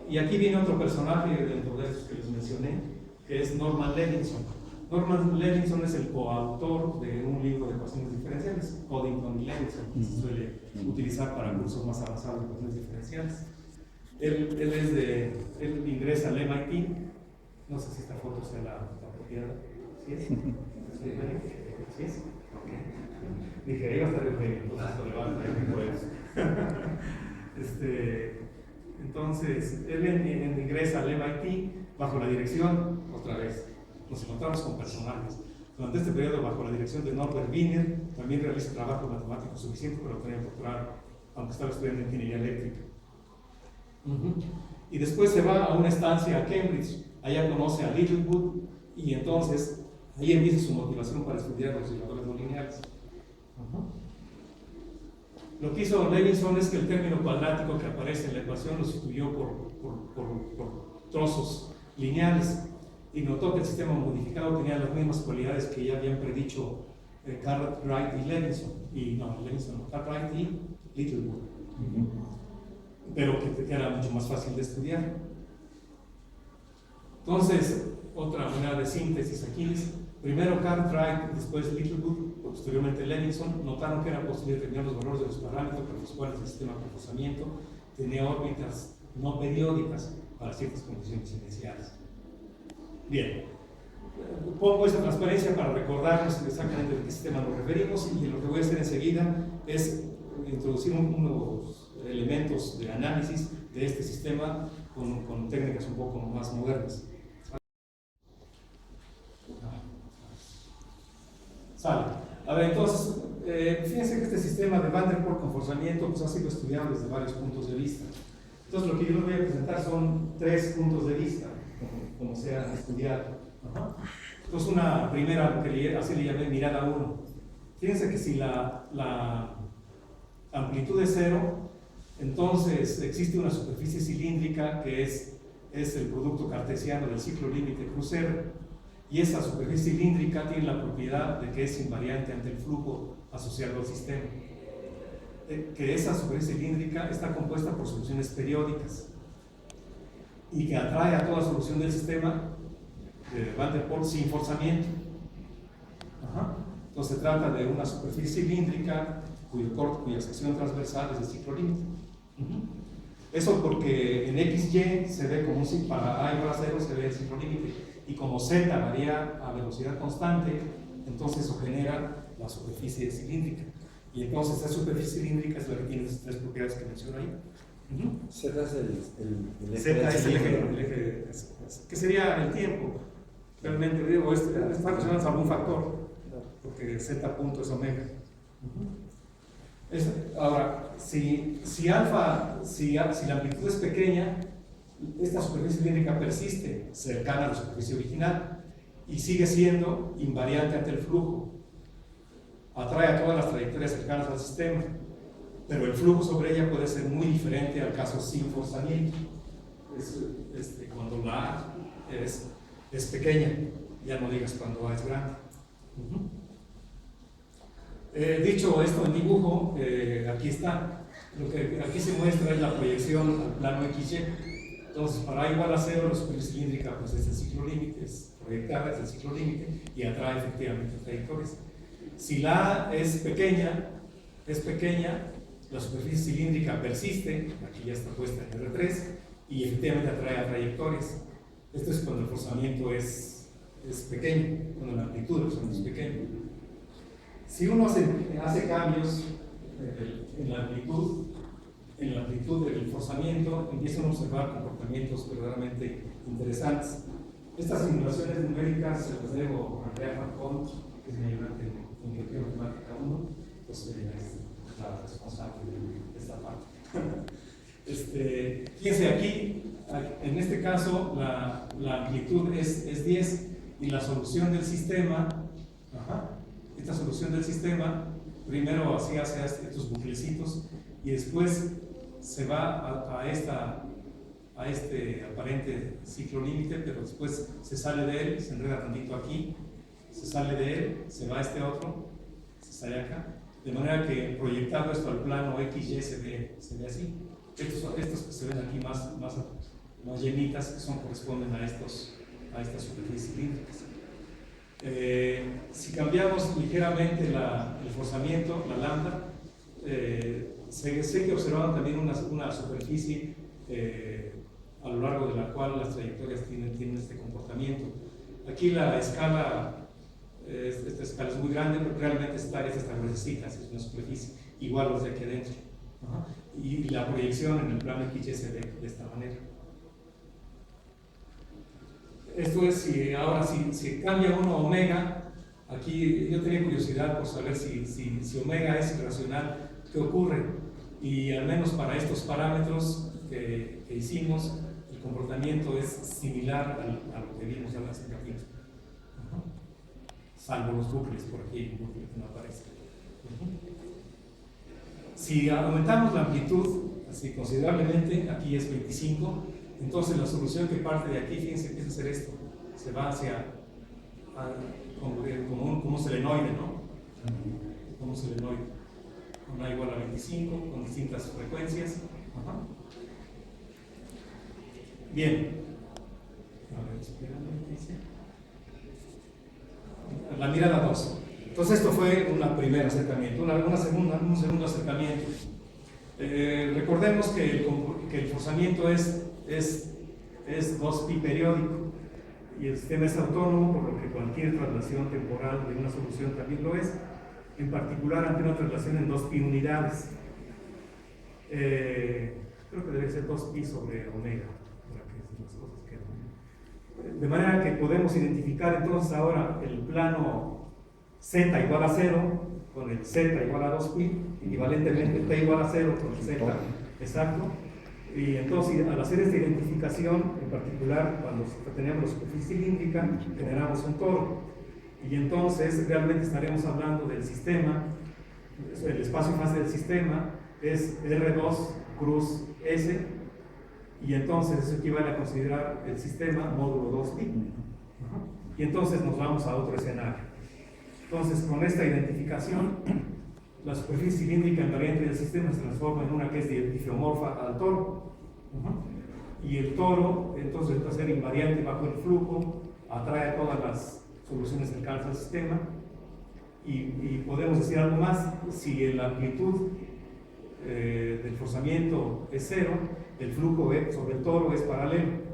Y aquí viene otro personaje dentro de esos que les mencioné, que es Norman Levinson. Norman Levinson es el coautor de un libro de ecuaciones diferenciales, Coddington y Levinson, que se suele utilizar para cursos más avanzados de ecuaciones diferenciales. Él ingresa al MIT, no sé si esta foto sea la propiedad. ¿Sí es? ¿Sí es? Okay. Dije, ahí va a estar el medio, entonces lo levanta y entonces, él ingresa al MIT bajo la dirección, otra vez, nos encontramos con personajes. Durante este periodo, bajo la dirección de Norbert Wiener, también realiza trabajo matemático suficiente para obtener doctorado, aunque estaba estudiando ingeniería eléctrica. Y después se va a una estancia a Cambridge, allá conoce a Littlewood, y entonces ahí empieza su motivación para estudiar los osciladores no lineales. Lo que hizo Levinson es que el término cuadrático que aparece en la ecuación lo sustituyó por trozos lineales y notó que el sistema modificado tenía las mismas cualidades que ya habían predicho Cartwright y Levinson. Cartwright y Littlewood. Pero que era mucho más fácil de estudiar. Entonces, otra manera de síntesis aquí es: primero Cartwright, después Littlewood, posteriormente Levinson, notaron que era posible determinar los valores de los parámetros para los cuales el sistema de forzamiento tenía órbitas no periódicas para ciertas condiciones iniciales. Bien, pongo esta transparencia para recordarnos exactamente de qué sistema nos referimos, y lo que voy a hacer enseguida es introducir unos elementos de análisis de este sistema con técnicas un poco más modernas. Sale. A ver, entonces, fíjense que este sistema de Van der Pol con forzamiento pues, ha sido estudiado desde varios puntos de vista. Entonces, lo que yo les voy a presentar son 3 puntos de vista, como se han estudiado. Entonces, una primera, así le llamé mirada 1. Fíjense que si la amplitud es 0, entonces existe una superficie cilíndrica que es el producto cartesiano del ciclo límite crucero. Y esa superficie cilíndrica tiene la propiedad de que es invariante ante el flujo asociado al sistema. Que esa superficie cilíndrica está compuesta por soluciones periódicas y que atrae a toda solución del sistema de Van der Pol sin forzamiento. Entonces se trata de una superficie cilíndrica cuya sección transversal es el ciclo límite. Eso porque en XY se ve como para A igual a 0 se ve el ciclo límite. Y como z varía a velocidad constante, entonces eso genera la superficie cilíndrica. Y entonces esa superficie cilíndrica es la que tiene esas 3 propiedades que menciono ahí. Z es el eje. Z es el eje, que sería el tiempo. Realmente digo, está relacionado a algún factor, porque z punto es omega. Ahora, si la amplitud es pequeña, esta superficie cilíndrica persiste cercana a la superficie original y sigue siendo invariante ante el flujo. Atrae a todas las trayectorias cercanas al sistema, pero el flujo sobre ella puede ser muy diferente al caso sin forzamiento. Cuando la A es pequeña, ya no digas cuando A es grande. Dicho esto en dibujo, aquí está. Lo que aquí se muestra es la proyección al plano XY. Entonces, para A igual a 0, la superficie cilíndrica pues, es el ciclo límite, es proyectada, es el ciclo límite y atrae efectivamente trayectorias. Si la A es pequeña, la superficie cilíndrica persiste, aquí ya está puesta en R3, y efectivamente atrae a trayectorias. Esto es cuando el forzamiento es pequeño, cuando la amplitud del forzamiento es pequeña. Si uno hace cambios en la amplitud del forzamiento, empiezan a observar comportamientos verdaderamente interesantes. Estas simulaciones numéricas se las debo a Andrea Falcón, que es mi ayudante en Ingeniería Matemática 1, pues es la responsable de esta parte. Fíjense aquí, en este caso la amplitud es 10 y la solución del sistema, esta solución del sistema, primero así hace estos buclecitos y después se va a este aparente ciclo límite, pero después se sale de él, se enreda tantito aquí, se sale de él, se va a este otro, se sale acá, de manera que proyectando esto al plano XY se ve así. Estos que se ven aquí más llenitas corresponden a estas superficies cilíndricas. Si cambiamos ligeramente el forzamiento, la lambda, sé que observaban también una superficie a lo largo de la cual las trayectorias tienen este comportamiento. Aquí la escala, esta escala es muy grande, pero realmente esta gruesecita, es una superficie igual a los de aquí adentro. Y la proyección en el plano XY se ve de esta manera. Esto es si cambia uno a omega. Aquí yo tenía curiosidad por saber si omega es irracional, ¿qué ocurre? Y al menos para estos parámetros que hicimos, el comportamiento es similar a lo que vimos hace un ratito. Salvo los bucles, por aquí un bucle que no aparece. Si aumentamos la amplitud así considerablemente, aquí es 25, entonces la solución que parte de aquí, fíjense, empieza a hacer esto, se va hacia como un selenoide, ¿no? Como un selenoide, con A igual a 25, con distintas frecuencias. Bien. A ver, espérame, ¿qué dice? La mirada 2. Entonces esto fue un primer acercamiento, un segundo acercamiento. Recordemos que el forzamiento es 2pi periódico y el sistema es autónomo, por lo que cualquier traslación temporal de una solución también lo es, en particular ante una traslación en 2pi unidades. Creo que debe ser 2pi sobre omega, para que las cosas queden. De manera que podemos identificar entonces ahora el plano z igual a 0 con el z igual a 2pi, equivalentemente t igual a 0 con el z exacto. Y entonces, al hacer esta identificación, en particular cuando tenemos la superficie cilíndrica, generamos un toro. Y entonces realmente estaremos hablando del sistema, el espacio fase del sistema es R2 cruz S, y entonces eso equivale a considerar el sistema módulo 2pi. Y entonces nos vamos a otro escenario. Entonces, con esta identificación, la superficie cilíndrica invariante del sistema se transforma en una que es difeomorfa al toro. Y el toro, entonces, va a ser invariante bajo el flujo, atrae a todas las soluciones cercanas al sistema. Y podemos decir algo más: si la amplitud del forzamiento es 0, el flujo sobre el toro es paralelo.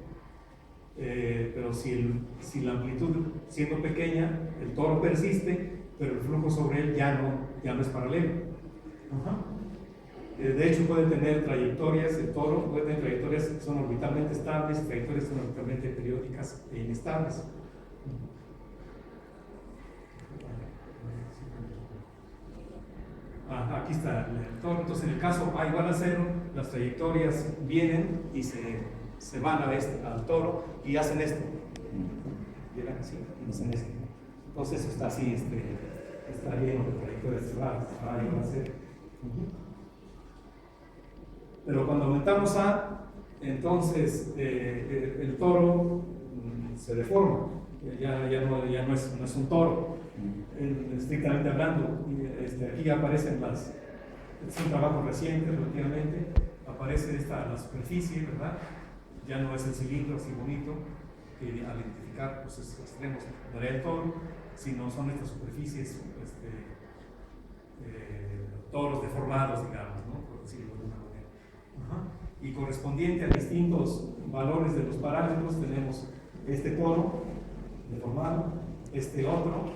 Pero si la amplitud, siendo pequeña, el toro persiste, pero el flujo sobre él ya no es paralelo. De hecho, puede tener trayectorias, el toro puede tener trayectorias que son orbitalmente estables, trayectorias que son orbitalmente periódicas e inestables. Aquí está el toro. Entonces, en el caso A igual a 0, las trayectorias vienen y se van al toro y hacen esto. ¿Vieron así? Hacen esto. Entonces está así, está lleno de trayectorias cerradas. A igual a 0. Pero cuando aumentamos A, entonces el toro se deforma. Ya no es un toro, estrictamente hablando. Aquí aparecen es un trabajo reciente relativamente, aparece la superficie, ¿verdad? Ya no es el cilindro así bonito, que al identificar pues, estos extremos daría el toro, sino son estas superficies, toros deformados, digamos, ¿no? Por decirlo de alguna manera. Y correspondiente a distintos valores de los parámetros, tenemos este toro deformado, este otro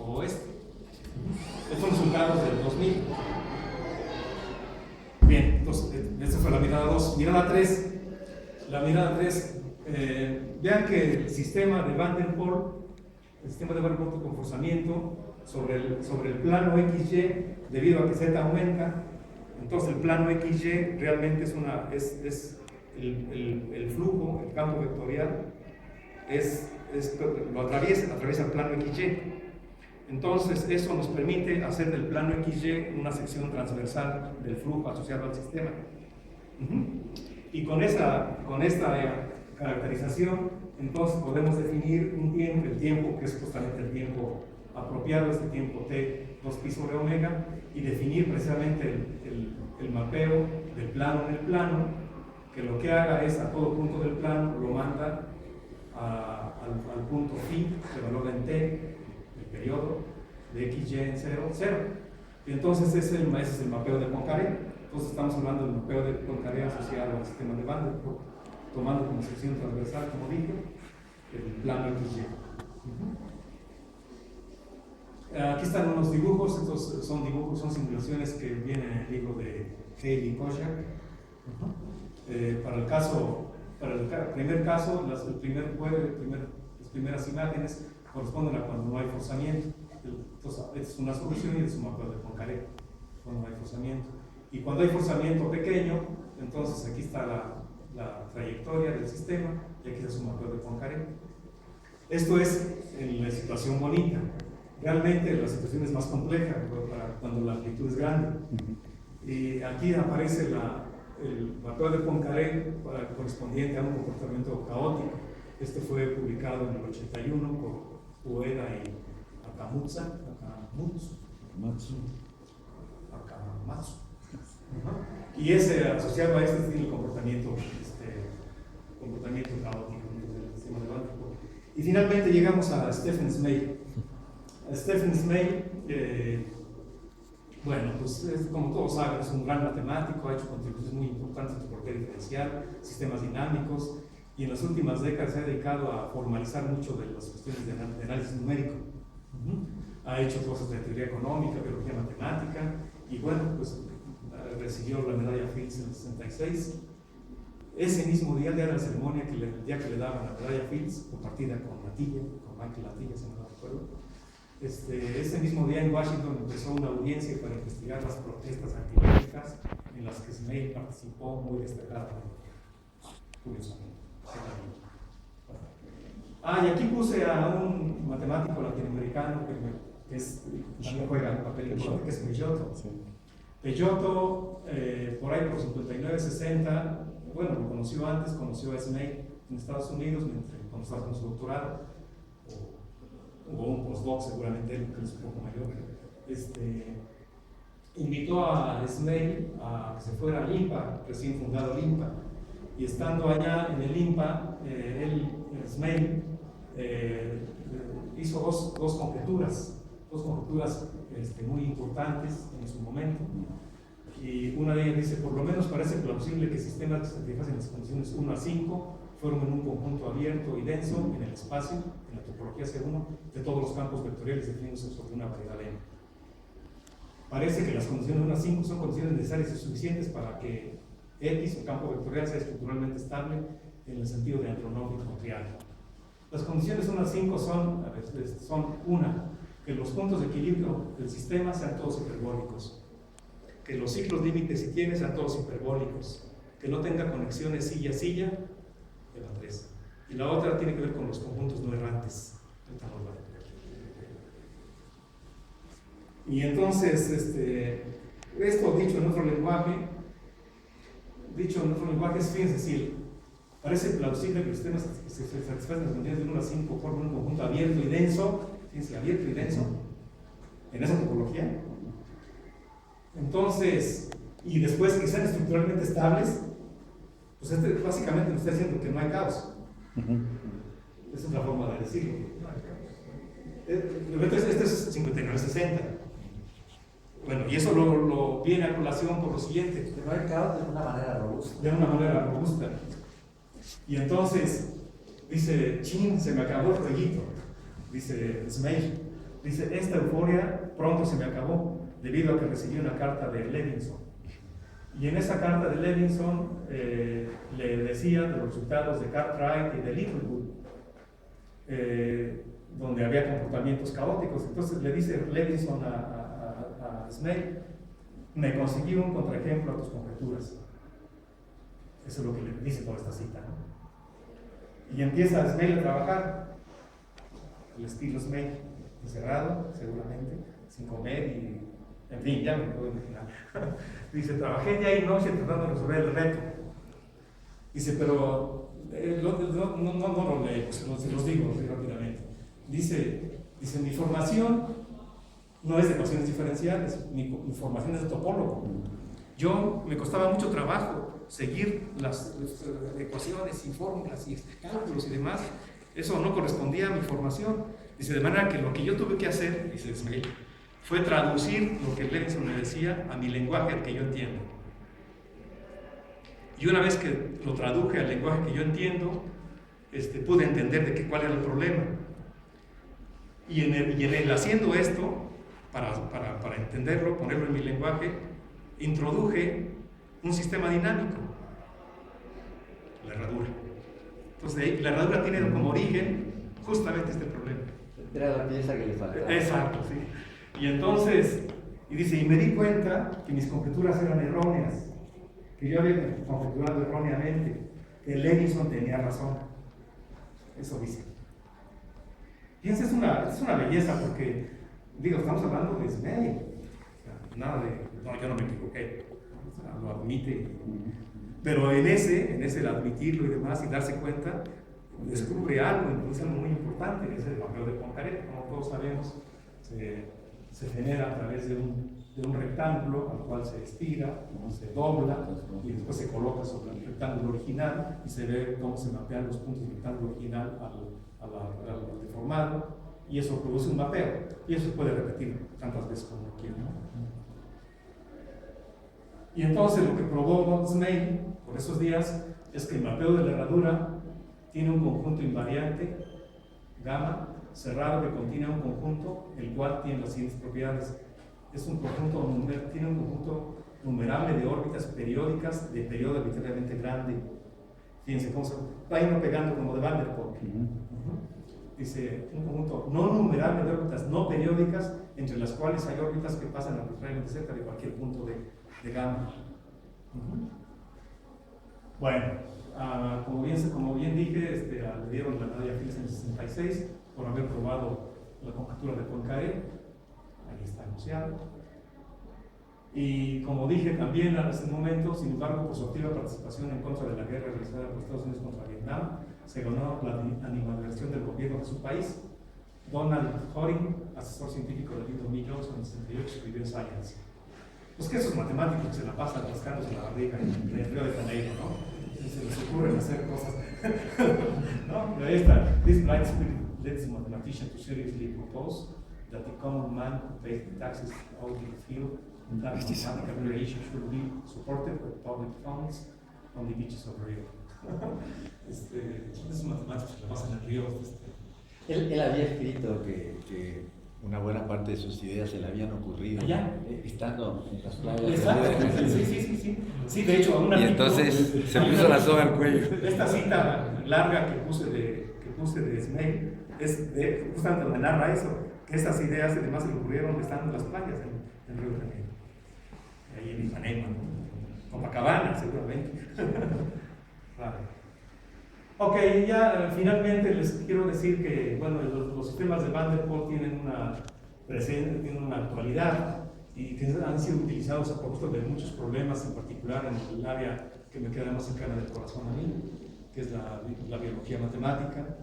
o este. Estos son resultados del 2000. Bien, entonces, esta fue la mirada 2. Mirada 3. La mirada 3 Vean que el sistema de Van der Pol, con forzamiento sobre el plano XY, debido a que Z aumenta, entonces el plano XY realmente es el flujo, el campo vectorial, lo atraviesa el plano XY. Entonces eso nos permite hacer del plano XY una sección transversal del flujo asociado al sistema. Y con esta caracterización, entonces podemos definir un tiempo, el tiempo que es justamente el tiempo apropiado, este tiempo t 2pi sobre omega, y definir precisamente el mapeo del plano en el plano, que lo que haga es a todo punto del plano lo manda al punto phi, se valora en t, el periodo de xy en 0, 0. Y entonces ese es el mapeo de Poincaré. Entonces estamos hablando del mapeo de Poincaré asociado al sistema de Van der Pol, tomando como sección transversal, como dije, el plano XY. Aquí están unos dibujos. Estos son dibujos, son simulaciones que vienen en el libro de Hale y Koschak. Para el primer caso, las primeras imágenes corresponden a cuando no hay forzamiento. Entonces, es una solución y es un mapeo de Poincaré cuando no hay forzamiento. Y cuando hay forzamiento pequeño, entonces aquí está la trayectoria del sistema y aquí es un mapeo de Poincaré. Esto es en la situación bonita. Realmente la situación es más compleja para cuando la amplitud es grande. Y aquí aparece el mapeo de Poincaré correspondiente a un comportamiento caótico. Este fue publicado en el 81 por Ueda y Akamatsu. Y ese, asociado a este, tiene el comportamiento caótico del sistema de Van der Pol. Y finalmente llegamos a Stephen Smale. Stephen Smale, bueno, pues como todos saben, es un gran matemático, ha hecho contribuciones muy importantes en topología diferencial, sistemas dinámicos, y en las últimas décadas se ha dedicado a formalizar mucho de las cuestiones de análisis numérico. Ha hecho cosas de teoría económica, biología matemática, y bueno, pues recibió la medalla Fields en el 66. Ese mismo día, de la ceremonia, que le daban la medalla Fields, compartida con Michael Latilla, si no me acuerdo, ese mismo día en Washington empezó una audiencia para investigar las protestas antimédicas en las que Smale participó muy destacadamente, curiosamente. Y aquí puse a un matemático latinoamericano que también juega el papel importante, que es Peixoto. Peixoto, por ahí por 59, 60, bueno, lo conoció antes, conoció a Smale en Estados Unidos cuando estaba con su doctorado. Hubo un postdoc, seguramente él, que es un poco mayor. Invitó a Smale a que se fuera al INPA, recién fundado el INPA. Y estando allá en el INPA, Smale hizo dos conjeturas muy importantes en su momento. Y una de ellas dice: por lo menos parece plausible que sistemas que satisfacen las condiciones 1 a 5 formen un conjunto abierto y denso en el espacio, en la topología C1, de todos los campos vectoriales definidos sobre una variedad M. Parece que las condiciones 1 a 5 son condiciones necesarias y suficientes para que X, o campo vectorial, sea estructuralmente estable en el sentido de antronómico triángulo. Las condiciones 1 a 5 son una, que los puntos de equilibrio del sistema sean todos hiperbólicos, que los ciclos límites, si tiene, sean todos hiperbólicos, que no tenga conexiones silla-silla, de la 3. Y la otra tiene que ver con los conjuntos no errantes. Y entonces, esto dicho en otro lenguaje, es, fíjense, si parece plausible que los sistemas que se satisfacen las condiciones de 1 a 5 forman un conjunto abierto y denso, fíjense, abierto y denso, en esa topología. Entonces, y después que sean estructuralmente estables, pues básicamente nos está diciendo que no hay caos. Esa es la forma de decirlo. Este es 59-60. Bueno, y eso lo viene a colación por lo siguiente. Que no hay caos de una manera robusta. De una manera robusta. Y entonces, dice, chin, se me acabó el jueguito. Dice Smale. Dice, esta euforia pronto se me acabó, debido a que recibí una carta de Levinson. Y en esa carta de Levinson le decía de los resultados de Cartwright y de Littlewood, donde había comportamientos caóticos. Entonces le dice Levinson a Smale: me conseguí un contraejemplo a tus conjeturas. Eso es lo que le dice toda esta cita, ¿no? Y empieza Smale a trabajar, el estilo Smale, encerrado seguramente, sin comer y, en fin, ya me puedo imaginar. Dice: trabajé día y noche tratando de resolver el reto. Dice: pero no lo leo, se los digo así rápidamente. Dice: mi formación no es de ecuaciones diferenciales, mi formación es de topólogo. Yo me costaba mucho trabajo seguir las ecuaciones y fórmulas y cálculos y demás. Eso no correspondía a mi formación. Dice: de manera que lo que yo tuve que hacer, dice Smale, fue traducir lo que Levinson me decía a mi lenguaje, al que yo entiendo. Y una vez que lo traduje al lenguaje que yo entiendo, pude entender cuál era el problema. Y en el haciendo esto, para entenderlo, ponerlo en mi lenguaje, introduje un sistema dinámico, la herradura. Entonces, la herradura tiene como origen justamente este problema. Era la pieza que le faltaba. Exacto, sí. Y entonces, dice: y me di cuenta que mis conjeturas eran erróneas, que yo había conjeturado erróneamente, que Levinson tenía razón. Eso dice. Fíjense, es una belleza, porque, digo, estamos hablando de Smale. Nada de, no, yo no me equivoqué. O sea, lo admite. Pero en ese el admitirlo y demás y darse cuenta, descubre algo, incluso algo muy importante, que es el mapeo de Poincaré. Como todos sabemos, se genera a través de un rectángulo al cual se estira, se dobla y después se coloca sobre el rectángulo original y se ve cómo se mapean los puntos del rectángulo original al deformado, y eso produce un mapeo, y eso se puede repetir tantas veces como uno quiera, ¿no? Y entonces lo que probó Smale por esos días es que el mapeo de la herradura tiene un conjunto invariante, gamma, cerrado, que contiene un conjunto, el cual tiene las siguientes propiedades. Tiene un conjunto numerable de órbitas periódicas de periodo arbitrariamente grande. Fíjense cómo se va uno pegando como de Van der Pol. Dice: un conjunto no numerable de órbitas no periódicas, entre las cuales hay órbitas que pasan arbitrariamente cerca de cualquier punto de gamma. Bueno, como bien dije, le dieron la medalla Fields en el 66 por haber probado la conjetura de Poincaré. Ahí está anunciado. Y como dije también en ese momento, sin embargo, por su activa participación en contra de la guerra realizada por Estados Unidos contra Vietnam, se ganó la animadversión del gobierno de su país. Donald Horing, asesor científico de Lyndon B. Johnson en el 68, escribió Science. Pues que esos matemáticos que se la pasan rascándose la barriga en el Río de Janeiro, ¿no? Se les ocurren hacer cosas. ¿No? Ahí está. This blind spirit led the mathematician to seriously propose that the common man who pays the taxes out in the field, that mathematical creation should be supported by public funds on the beaches of Rio. Esos matemáticos que la pasan en el río. Él había escrito que una buena parte de sus ideas se le habían ocurrido estando en las playas. Exacto, sí. Sí, de hecho, y entonces se puso la soga al cuello. Esta cita larga que puse de Smale es justamente donde narra eso, que estas ideas además se le ocurrieron estando en las playas en Río de Janeiro, ahí en Ipanema, Copacabana seguramente. Ok, ya finalmente les quiero decir que bueno, los sistemas de Van der Pol tienen una actualidad y que han sido utilizados a propósito de muchos problemas, en particular en el área que me queda más cercana del corazón a mí, que es la biología matemática.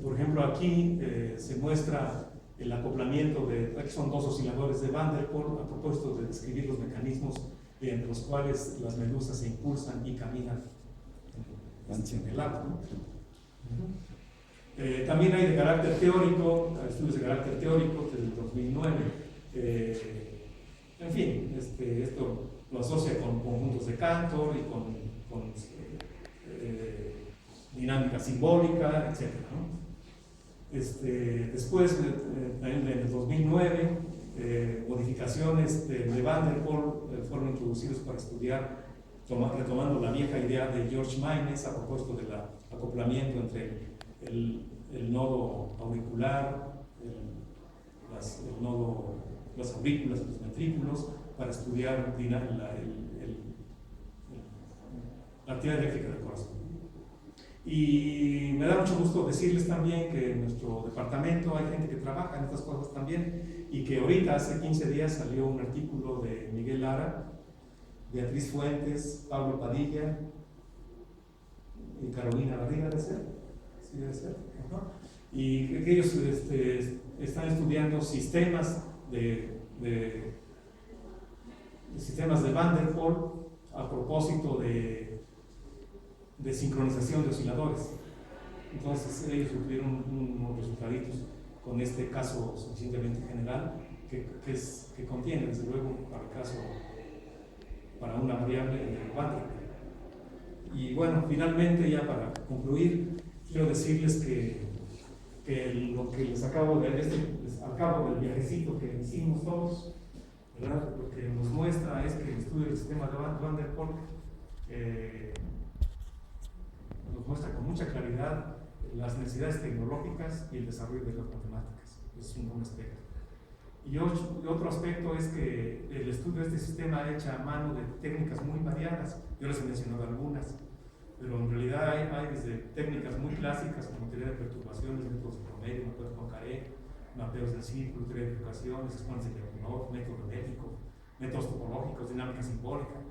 Por ejemplo, aquí se muestra el acoplamiento aquí son dos osciladores de Van der Pol a propósito de describir los mecanismos entre los cuales las medusas se impulsan y caminan en el agua, ¿no? También hay de carácter teórico, estudios de carácter teórico desde el 2009. En fin, esto lo asocia con conjuntos de Cantor y con dinámica simbólica, etc., ¿no? Después, en el 2009, modificaciones de Van der Pol fueron introducidos para estudiar, retomando la vieja idea de George Maynes a propósito del acoplamiento entre el nodo auricular, las aurículas y los ventrículos, para estudiar la actividad eléctrica del corazón. Y me da mucho gusto decirles también que en nuestro departamento hay gente que trabaja en estas cosas también, y que ahorita, hace 15 días, salió un artículo de Miguel Lara, Beatriz Fuentes, Pablo Padilla y Carolina Barriga, ¿debe ser? Sí, debe ser. Y que ellos están estudiando sistemas de Van der Pol a propósito de sincronización de osciladores. Entonces ellos obtuvieron unos resultados con este caso suficientemente general que contiene, desde luego, para una variable de Van der Pol. Y bueno, finalmente, ya para concluir, quiero decirles que lo que les acabo al cabo del viajecito que hicimos todos, ¿verdad? Lo que nos muestra es que el estudio del sistema de Van der Pol nos muestra con mucha claridad las necesidades tecnológicas y el desarrollo de las matemáticas. Es un buen aspecto. Y otro aspecto es que el estudio de este sistema hecho a mano de técnicas muy variadas. Yo les he mencionado algunas, pero en realidad hay desde técnicas muy clásicas como teoría de perturbaciones, métodos de promedio, métodos Poincaré, mapeos del círculo, teoría de ecuaciones, exponencias de Lyapunov, método métrico, métodos topológicos, dinámica simbólica.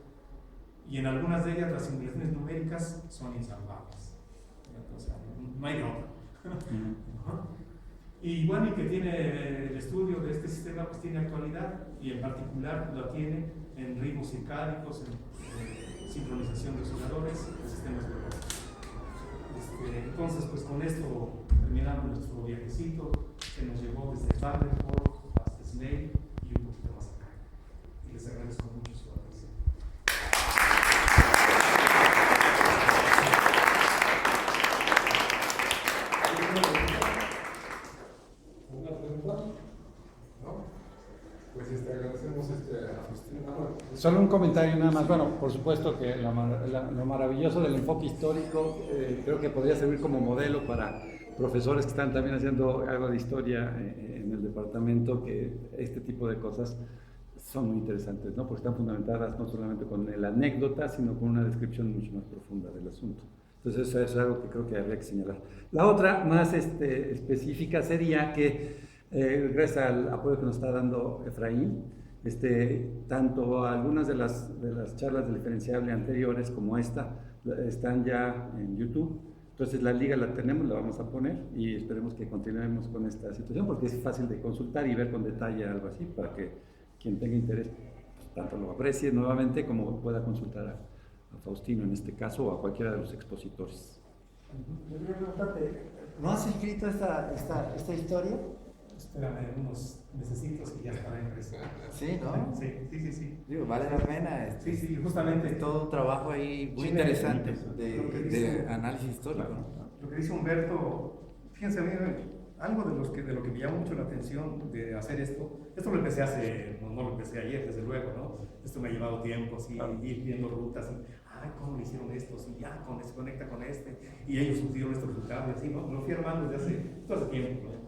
Y en algunas de ellas las simulaciones numéricas son insalvables. O sea, no hay otra. Y bueno, y que tiene el estudio de este sistema, pues tiene actualidad, y en particular lo tiene en ritmos circádicos, en sincronización de osciladores, en sistemas biológicos. Entonces, pues con esto terminamos nuestro viajecito que nos llevó desde Van der Pol hasta Snell y un poquito más acá. Y les agradezco mucho su atención. ¿Una pregunta? ¿No? Pues agradecemos a Agustín. Solo un comentario nada más. Bueno, por supuesto que lo maravilloso del enfoque histórico creo que podría servir como modelo para profesores que están también haciendo algo de historia en el departamento, que este tipo de cosas son muy interesantes, ¿no? Porque están fundamentadas no solamente con la anécdota, sino con una descripción mucho más profunda del asunto. Entonces eso es algo que creo que habría que señalar. La otra, más específica, sería que gracias al apoyo que nos está dando Efraín, tanto algunas de las charlas del diferenciable anteriores como esta están ya en YouTube. Entonces la liga la tenemos, la vamos a poner, y esperemos que continuemos con esta situación, porque es fácil de consultar y ver con detalle algo así, para que quien tenga interés pues, tanto lo aprecie nuevamente como pueda consultar a Faustino en este caso, o a cualquiera de los expositores. ¿No has escrito esta historia? Espérame unos mesecitos y ya estará impresa. Sí, ¿no? Sí. Digo, vale la pena. Sí, justamente. Todo un trabajo ahí muy interesante de análisis histórico. Lo que dice Humberto, fíjense, a mí algo de lo que me llama mucho la atención de hacer esto lo empecé no lo empecé ayer, desde luego, ¿no? Esto me ha llevado tiempo, así, ir viendo rutas, ¿cómo le hicieron esto? Sí, se conecta con y ellos obtuvieron estos resultados, y así, ¿no? Lo fui armando desde hace tiempo, ¿no?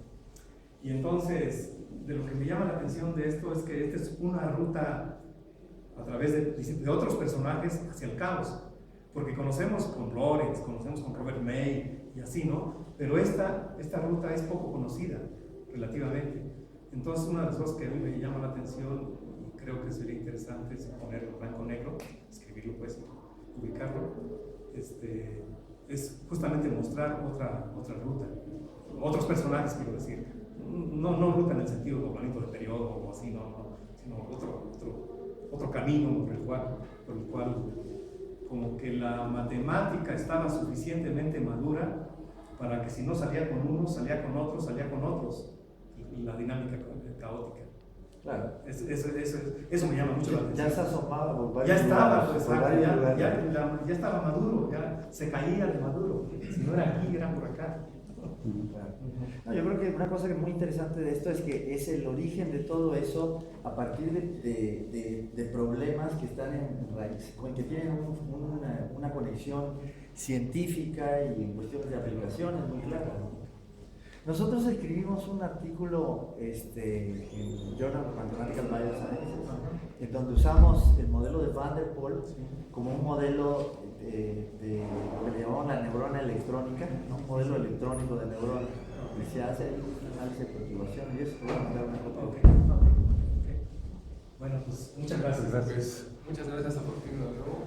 Y entonces, de lo que me llama la atención de esto es que esta es una ruta a través de otros personajes hacia el caos, porque conocemos con Lorentz, conocemos con Robert May y así, ¿no? Pero esta ruta es poco conocida, relativamente. Entonces, una de las cosas que a mí me llama la atención, y creo que sería interesante, es ponerlo blanco-negro, escribirlo, pues, ubicarlo, es justamente mostrar otra ruta, otros personajes, quiero decir. No ruta en el sentido de doblamiento de periodo o así, sino otro camino por el cual como que la matemática estaba suficientemente madura para que si no salía con uno, salía con otros, la dinámica caótica. Claro. Eso me llama mucho la atención. Ya se asomaba por varios Ya estaba, lugares, ya estaba maduro, ya se caía de maduro. Si no era aquí, era por acá. Claro. No, yo creo que una cosa que es muy interesante de esto es que es el origen de todo eso a partir de problemas que están en raíz, que tienen una conexión científica y en cuestiones de aplicaciones muy claras. Nosotros escribimos un artículo en Journal of Mathematical Biosciences, en donde usamos el modelo de Van der Pol como un modelo de lo que le llamamos la neurona electrónica, ¿no? Un modelo electrónico de neurona, que se hace ahí un análisis de perturbación y eso voy a mandar una copia. Bueno, pues muchas gracias. Pues, muchas gracias a Fortino de nuevo.